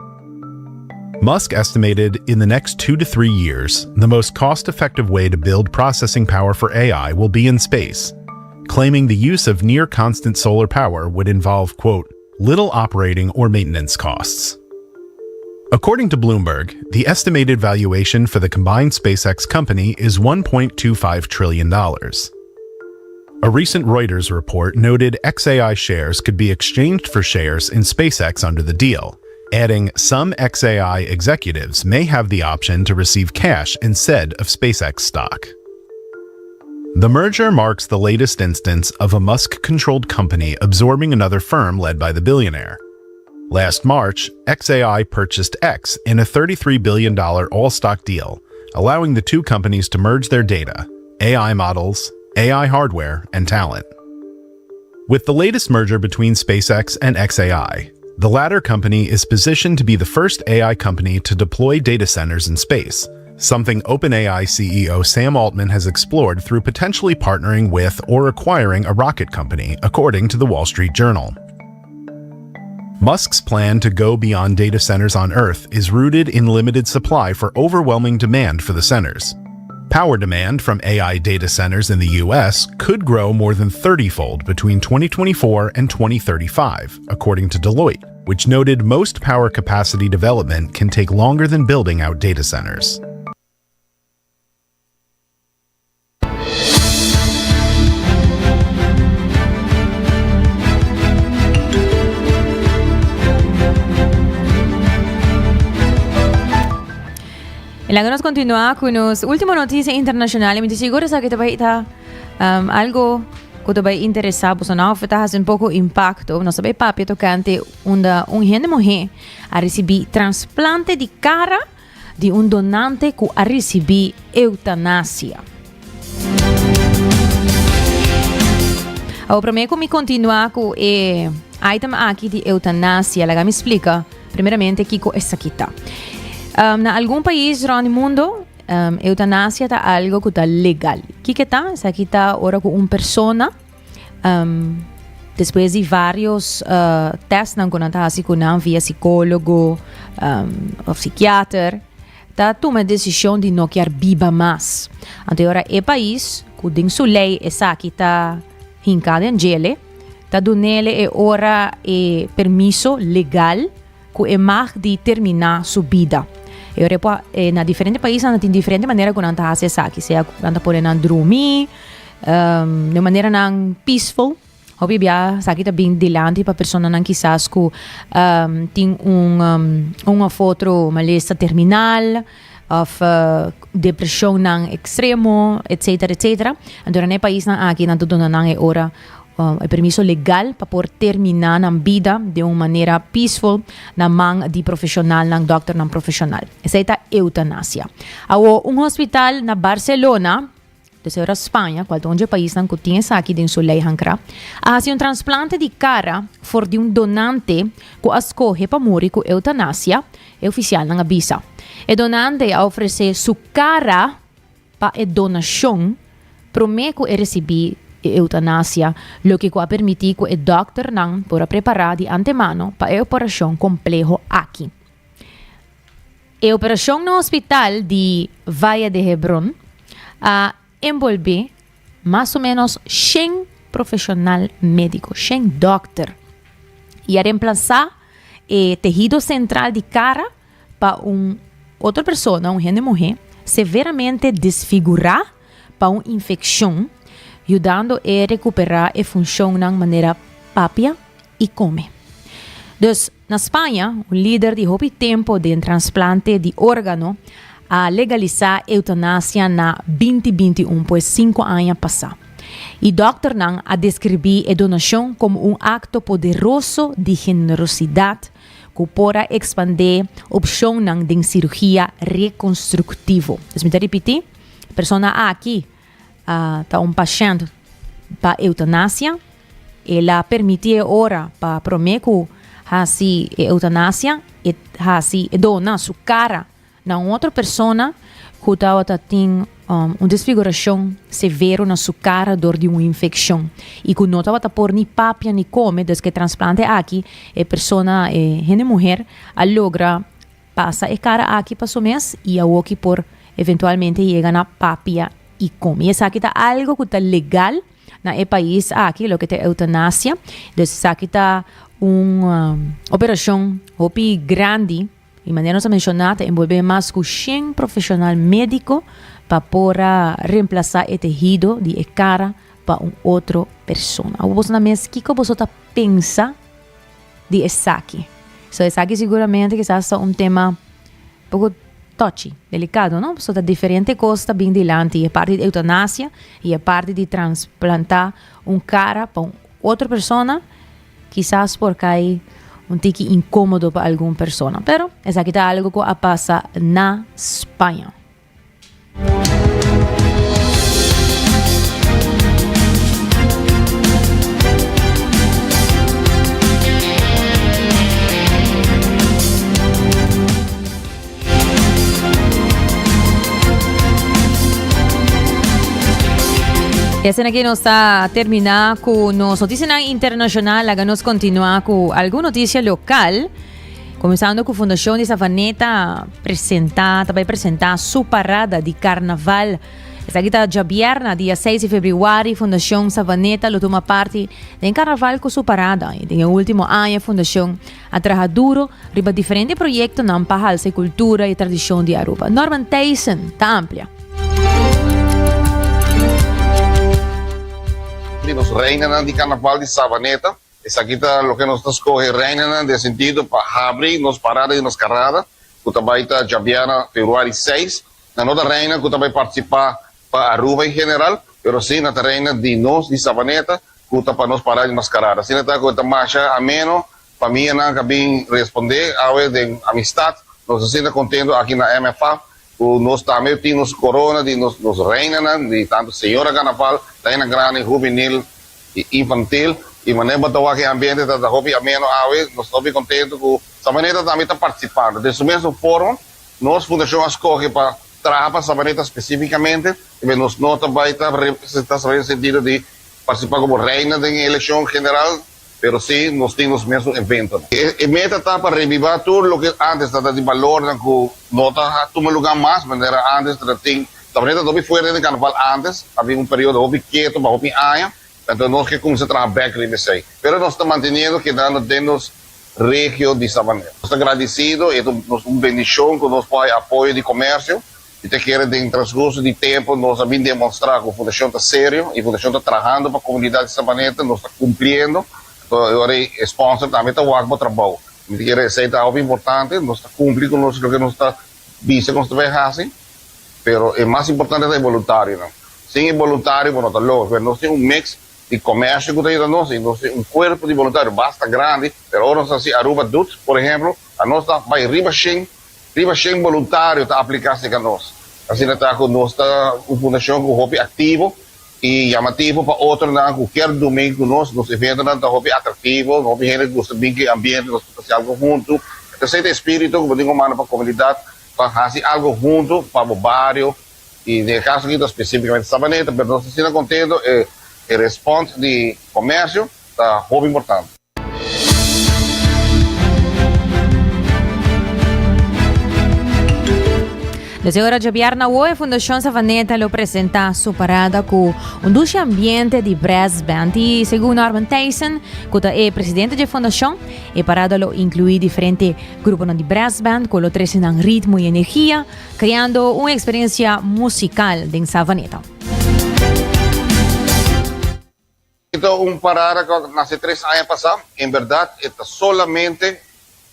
Musk estimated in the next 2 to 3 years, the most cost-effective way to build processing power for AI will be in space, claiming the use of near-constant solar power would involve, quote, little operating or maintenance costs. According to Bloomberg, the estimated valuation for the combined SpaceX company is $1.25 trillion. A recent Reuters report noted xAI shares could be exchanged for shares in SpaceX under the deal, adding some xAI executives may have the option to receive cash instead of SpaceX stock. The merger marks the latest instance of a Musk-controlled company absorbing another firm led by the billionaire. Last March, xAI purchased X in a $33 billion all-stock deal, allowing the two companies to merge their data, AI models, AI hardware, and talent. With the latest merger between SpaceX and xAI, the latter company is positioned to be the first AI company to deploy data centers in space, something OpenAI CEO Sam Altman has explored through potentially partnering with or acquiring a rocket company, according to the Wall Street Journal. Musk's plan to go beyond data centers on Earth is rooted in limited supply for overwhelming demand for the centers. Power demand from AI data centers in the US could grow more than 30-fold between 2024 and 2035, according to Deloitte, which noted most power capacity development can take longer than building out data centers. Ilang nos continua con las últimas noticias internacionales. Me seguro que te va a algo que te va a interesar, pues no, has un poco impacto. No sabe papi tocante un gente mujer a recibir trasplante de cara de un donante que a recibir eutanasia. Ahora primeiro me continuar com item aqui de eutanasia. Ela me explica primeiramente que essa aqui tá. Na algum país no mundo, eutanasia tá algo que tá legal. Que tá? Essa aqui tá ora com uma pessoa, depois de vários testes, não conta assim com via psicólogo ou psiquiatra, tá toma a decisão de não querer viver mais. Então ora é país que tem sua lei essa aqui tá hincada em gele, tá dando é ora permisso legal que é mais de terminar sua vida. Europa, na diferentes países, tem diferente maneira como anda faz isso aqui. Seja anda podendo dormir, de maneira não peaceful. Obviamente, isso aqui está bem dilante para pessoas não quizás que tem uma foto malesa terminal, ou depressão não extremo, etc, etc. Então, no país aqui não tudo não é hora. É permisso legal para poder terminar na vida de uma maneira peaceful na mão de profissional, na doctor não profissional. Essa é a eutanasia. Há hospital na Barcelona, de Espanha, qual é o país que tem essa aqui dentro da lei hankra, há um transplante de cara for de donante que escolhe para morrer com eutanasia, é oficial na visa. O donante oferece sua cara para a donação, promete que receber eutanasia, lo que va a permitir que el doctor não pueda preparar de antemano para a operação compleja aqui. A operação no hospital de Valle de Hebron envolver más o menos 100 profesional médico, 100 doctor, y a reemplazar tejido central de cara para outra persona, gente mujer, severamente desfigurar para uma infecção, ajudando a recuperar a função de maneira própria e come. Então, na Espanha, o líder de houve tempo de transplante de órgano a legalizar a eutanásia na 2021, pois 5 anos passados. E Dr. Nang a descrever a donação como acto poderoso de generosidade que pode expandir a opção de cirurgia reconstrutiva. Então, me repetir, a pessoa aqui está paciente para eutanásia, ela permite agora para prometer que assim eutanásia e assim dona sua cara na outra pessoa que tem desfiguração severa na sua cara dor de uma infecção e que não está por nem papia nem come desde que transplante aqui a pessoa gente mulher a logra passa a cara aqui para o mês e a aqui por eventualmente chega na papia e come. Essa aqui está algo que está legal na país aqui, lo que é eutanásia. Então, essa aqui está uma operação grande, de maneira mencionada, envolve mais que 100 profissionais médicos para poder reemplazar o tejido de cara para outra pessoa. Você na mesa, o que você pensa de essa aqui? So, essa aqui seguramente que é um tema um pouco touchy, delicado, não? Porque tem diferentes coisas bem dilante. A parte de eutanásia e a parte de transplantar cara para outra pessoa, quizás porque hay tique incómodo para alguma pessoa. Pero essa aqui está algo que passa na Espanha. E assim aqui nós está terminar com nossa notícia internacional, agora nós continuar com alguma notícia local, começando com a Fundação de Savaneta vai apresentar sua parada de carnaval. Essa aqui está já viernes, dia 6 de fevereiro, Fundação Savaneta toma parte em carnaval com sua parada. E no último ano, a Fundação ha trabalhado duro riba diferentes projetos na pahalsa cultura e tradição de Aruba. Norman Tyson está amplia. Nos reinan de carnaval de Savaneta. Essa aqui está o que nós escolhemos, reinan de sentido para abrir nos paradas e nos carradas, que também está já viana fevereiro 6. Na nossa reina, que também participar para Aruba em geral, mas sim na reina de nós, de Savaneta, que está para nos paradas e nos carradas. Assim está com a marcha ameno, para mim, não cabe responder a de amistade. Nós estamos contentes aqui na MFA. Nós também temos corona de nos reinan, de tanto senhora carnaval, reina grande, juvenil e infantil, e maneira batawa que ambiente da hobby ameno awe, nós estamos contentes que Savaneta também está participando. Desse mesmo fórum, nós Fundação escolhe para trabalhar para Savaneta especificamente, e nós não também está representando no sentido de participar como reina da eleição general, mas sim, nós temos o mesmo evento. A meta está para revivar tudo o que antes estava de valor, que não está tomando lugar mais, mas era antes, Savaneta também foi de carnaval antes, havia período quieto, para anos, então nós que começamos a trabalhar back nesse aí. Mas nós estamos mantendo que dando dentro região de Savaneta. Estamos agradecidos, é uma bendição que nós podemos apoio de comércio, e te quero, em transcurso de tempo, nós também demonstrar que a Fundação está sério, e a Fundação está trabalhando para a comunidade de Savaneta, nós estamos cumprindo. Eu era sponsor também está o para trabalho. Me quero receita algo importante, nós estamos cumprindo com o que nós está visto que nós estamos fazendo, mas o mais importante é voluntário, não? Sem voluntário, não está louco. Nós temos um mix de comércio que está nós temos um corpo de voluntário bastante grande, mas nós assim Aruba Dut, por exemplo, a nós está vai riba 100 voluntário está aplicando com nós. Assim está com nós está uma fundação com hobby ativo e chamativo para outro na qualquer domingo nos eventos não está hobby atrativo, hobby gente gosta bem que ambiente nós fazer algo junto. Então esse espírito como digo mano para a comunidade para fazer algo junto para o bairro e no caso aqui especificamente Savaneta, mas nós estamos contentes a resposta de comércio está hobby importante. La señora Javier Woe, Fundación Savaneta, lo presenta su parada con un dulce ambiente de brass band. Y según Norman Tyson, que es presidente de la fundación, la parada lo incluye diferentes grupos de brass band con los tres en ritmo y energía, creando una experiencia musical en Savaneta. Un parada que hace 3 años pasados, en verdad, está solamente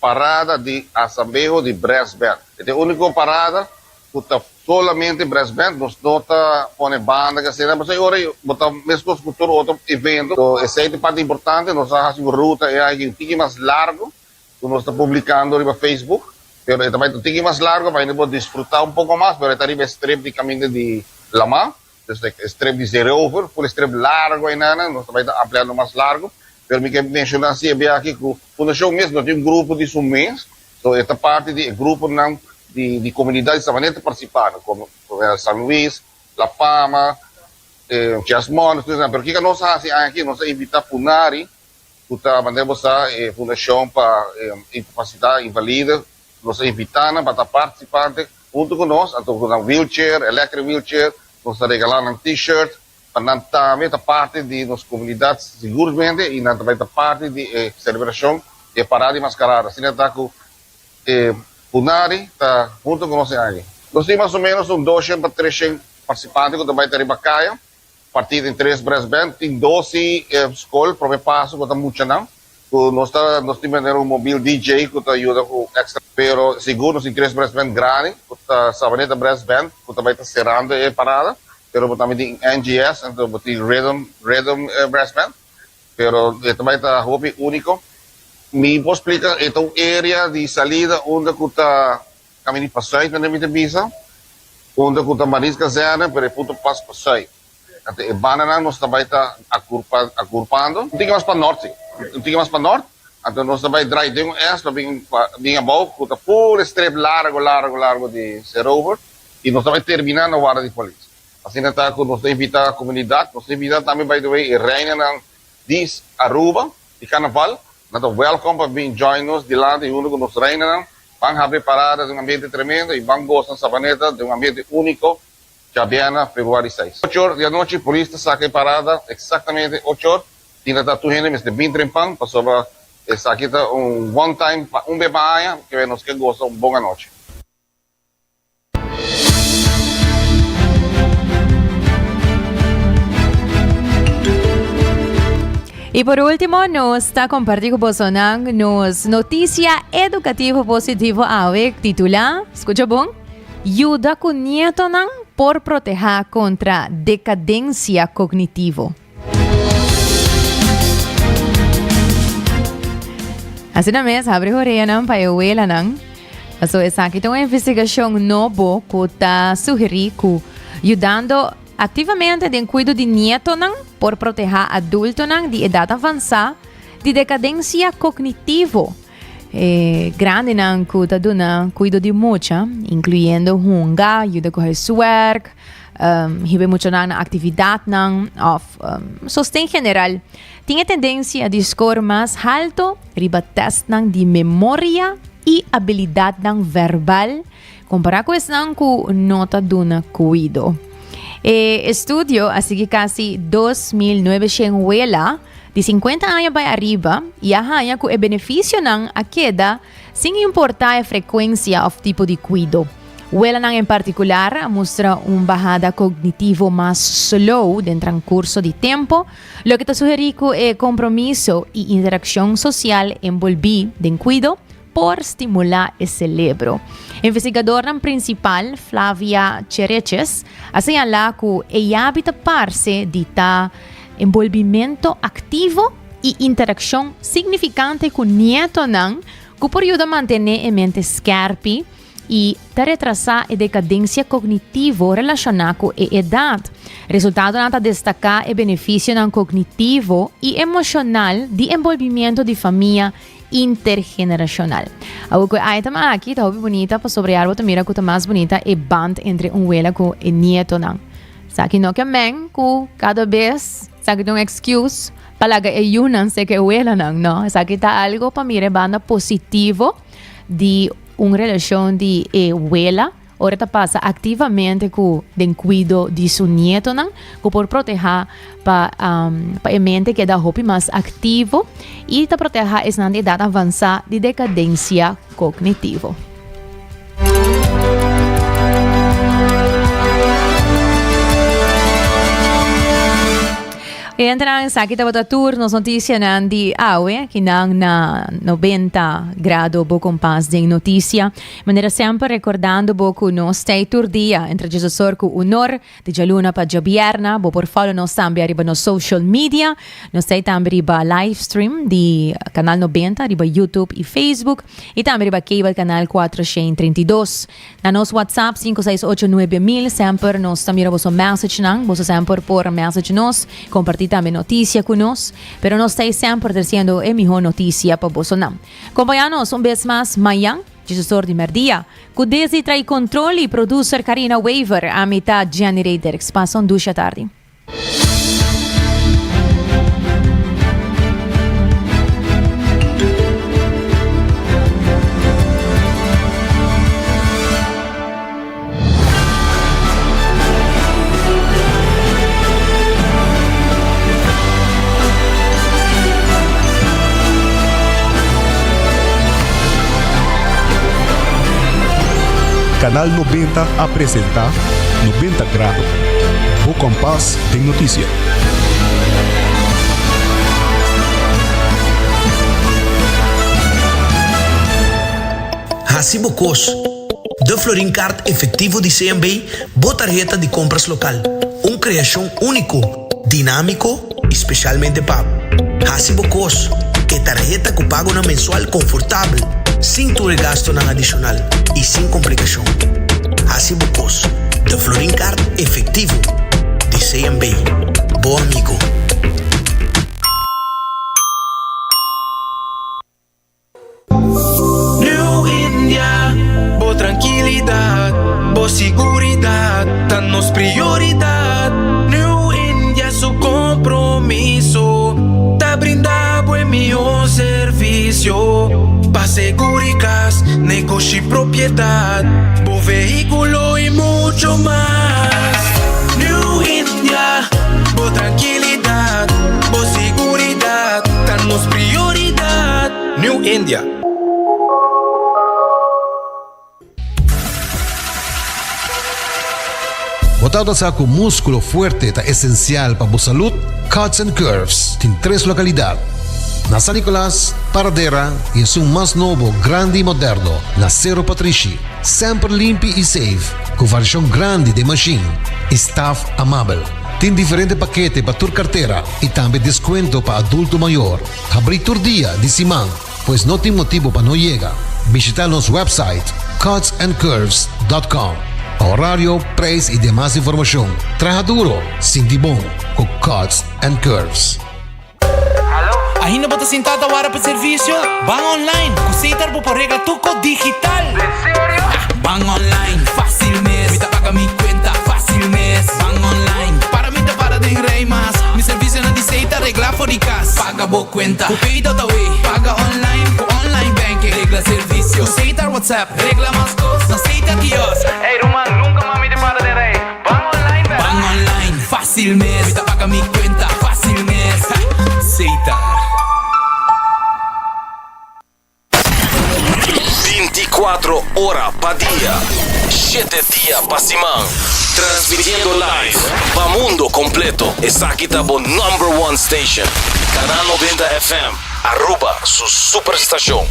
parada de asambleo de brass band. Es la única parada que está solamente brass band, nos nota pone banda, que sea, mas agora botar mesmo com outro evento. Então, essa é a parte importante, nós fazemos ruta, é um pouquinho mais largo, que nós estamos publicando no Facebook, mas também um pouquinho mais largo, para poder desfrutar um pouco mais, mas está arriba extremo de caminho de Lama, extremo de Zerover, por extremo largo ainda, nós também estamos ampliando mais largo. Pero me quero mencionar assim, aqui que a Fundação mesmo, nós temos um grupo de sumês, então esta parte de grupo de comunidade de Savaneta participando, como São Luís, La Fama, Chasmón, pero o que nós fazemos aqui, nós invitamos a Punari, que mandamos a Fundação para Incapacidade Invalida, nós invitamos para estar participando junto com nós, então com wheelchair, electric wheelchair, nós regalando t-shirt, para também a parte de nossa comunidade seguramente e também a parte de celebração e parada de mascarada. Assim está com Punari, está junto com nós aqui. Nós temos mais ou menos 200 para 300 participantes que também estão em Bacaia, partido em 3 brass band, tem 12 escolas, para passo, que está muito não. Nós temos um mobile DJ que ajuda com extra, pero seguro nós temos 3 brass band grandes, que está Savaneta brass band, que também está cerrando a parada. Pero também tem NGS, então tem Rhythm Brass Band, pero também está hobby único. Me posso explicar, é uma área de salida onde está caminho para sair, na minha visa, onde está Marisca Zena, pero é ponto passo para sair. Então, a banana nós também está agrupando, não tem mais para norte, então nós também drive de este, bem abaixo, que está full strip largo de Zerover, e nós também terminando a guarda de polícia. Assim está que nós invitamos a comunidade, nós invitamos também, by the way, a reina de Aruba, de Carnaval, nós welcome para vir join nos de lá, de único nos reina, vão abrir paradas de ambiente tremendo e vão gostar de Savaneta, de ambiente único, Jabiana, Februário 6. 8 horas da noite, a polícia saca a parada, exatamente 8 horas, tinha da tua gente, mas de bem trempão, passou para essa aqui one time, bebê, que nos que gosta, boa noite. Y por último, nos está compartiendo con nos noticia educativa positivo AWE titula, escucha bon, ayuda con nieto por proteger contra decadencia cognitivo. Así na mes, abre oreja para abuela Paso esa aquí una investigación nueva que está sugerindo ayudando activamente en cuidado de nieto por proteger adultos de edad avanzada de decadencia cognitivo. Grande que dona cuido de mucha, incluyendo hunga, ayuda a coger suerte, hibe mucho na actividad of sostén general. Tiene tendencia a discor más alto, riba test de memoria y habilidad verbal, comparado con eso que nota dona cuido. Estudio, así que casi 2.900 huela de 50 años para arriba y haya que el beneficio a queda sin importar la frecuencia o tipo de cuido. Huela en particular muestra una bajada cognitivo más slow en transcurso de tiempo, lo que te sugiere que compromiso y interacción social envolví en cuido por estimular el cerebro. Investigadora principal, Flavia Chereches, señala que ella habita parte de envolvimiento activo y interacción significante con nieto que por ayuda a mantener en mente scarpi y retrasar la decadencia cognitivo relacionada con la edad. Resultado de destacar el beneficio cognitivo y emocional de envolvimiento de familia intergeneracional. Algo que hay también aquí, está muy bonita, para sobre algo también que está más bonita, el band entre un abuela con el nieto. Sabe no que men, que cada vez, sabe que un excuse, para que ayunan, sé que abuela no. Sabe que está algo para mirar banda positivo de una relación de abuela ahora pasa activamente con el cuidado de su nieto, por proteger para mente que da hopi más activo y te proteger es una edad avanzada de decadencia cognitiva. Entra sa kita bata tour nos notícia di awe kinang na 90 grado bo kompas de notícia maneira sempre recordando bo ku no stay tour dia entre Jesus ku honor de jaluna pa jabierna bo por follow no sambia riba no social media no stay tambi riba live stream di canal 90 riba YouTube e Facebook e tambi riba cable canal 432 na nos WhatsApp 5689 sempre nos tamira bo so message nang bo so sempre por message nos compartir também notícia conosco, pero nós estamos sempre trazendo a melhor notícia para você. Acompanha-nos vez mais amanhã, gestor de merdia, com desde trai controle e producer Karina Weaver, a metade generator, que passam 2 da tarde. Canal 90 apresenta 90 Grados. O Compás tem notícia. Hacibocos. De Florin Card efetivo de CMB, botarjeta de compras local. Criação único, dinâmico, especialmente para Hacibocos, que tarjeta que paga na mensual confortável, sem tu gasto na adicional e sem complicação. Hacibocos, de Florin Card efetivo de CMB. Bom amigo. New India, boa tranquilidade, boa seguridade, tá nos prioridade. New India, su compromisso, tá brindar buen melhor serviço. Pa seguridade, negócio e propriedade, bom veículo e muito mais. New India, boa tranquilidade, boa seguridade, tá nos prioridade. New India. Botado sa com músculo fuerte está essencial para a saúde. Cuts and Curves tem 3 localidades. Na San Nicolás, Paradera e é um mais novo, grande e moderno, na Cerro Patrici. Sempre limpo e safe, com variação grande de machine. Staff amável. Tem diferentes paquetes para tua carteira e também desconto para adulto maior. Abrir todo dia de semana, pois não tem motivo para não chegar. Visitar nosso website cutsandcurves.com. Horário, preço e demais informação. Traja duro, sinti bom, com Cuts and Curves. Ainda bota sentada agora para serviço? Van online, cositar por regra tuco digital. ¿En serio? Van online, fácil mes. Me paga mi cuenta, fácil mes. Van online, para mí te para de rey más. Mi servicio no dice regla fóricas. Paga bo cuenta, pedido da way. Paga online, con online banking. Regla servicio, cositar WhatsApp. Regla más cosas, cositar kiosco. Ey, Roman, nunca mami te para de rey. Van online, baby. Van online, fácil mes. Me paga mi cuenta, fácil mes. Cositar. 24 horas pa dia, 7 dias pa semana, transmitiendo live pa mundo completo. Essa aqui tá bo #1 station, Canal 90 FM, Aruba, su superestação.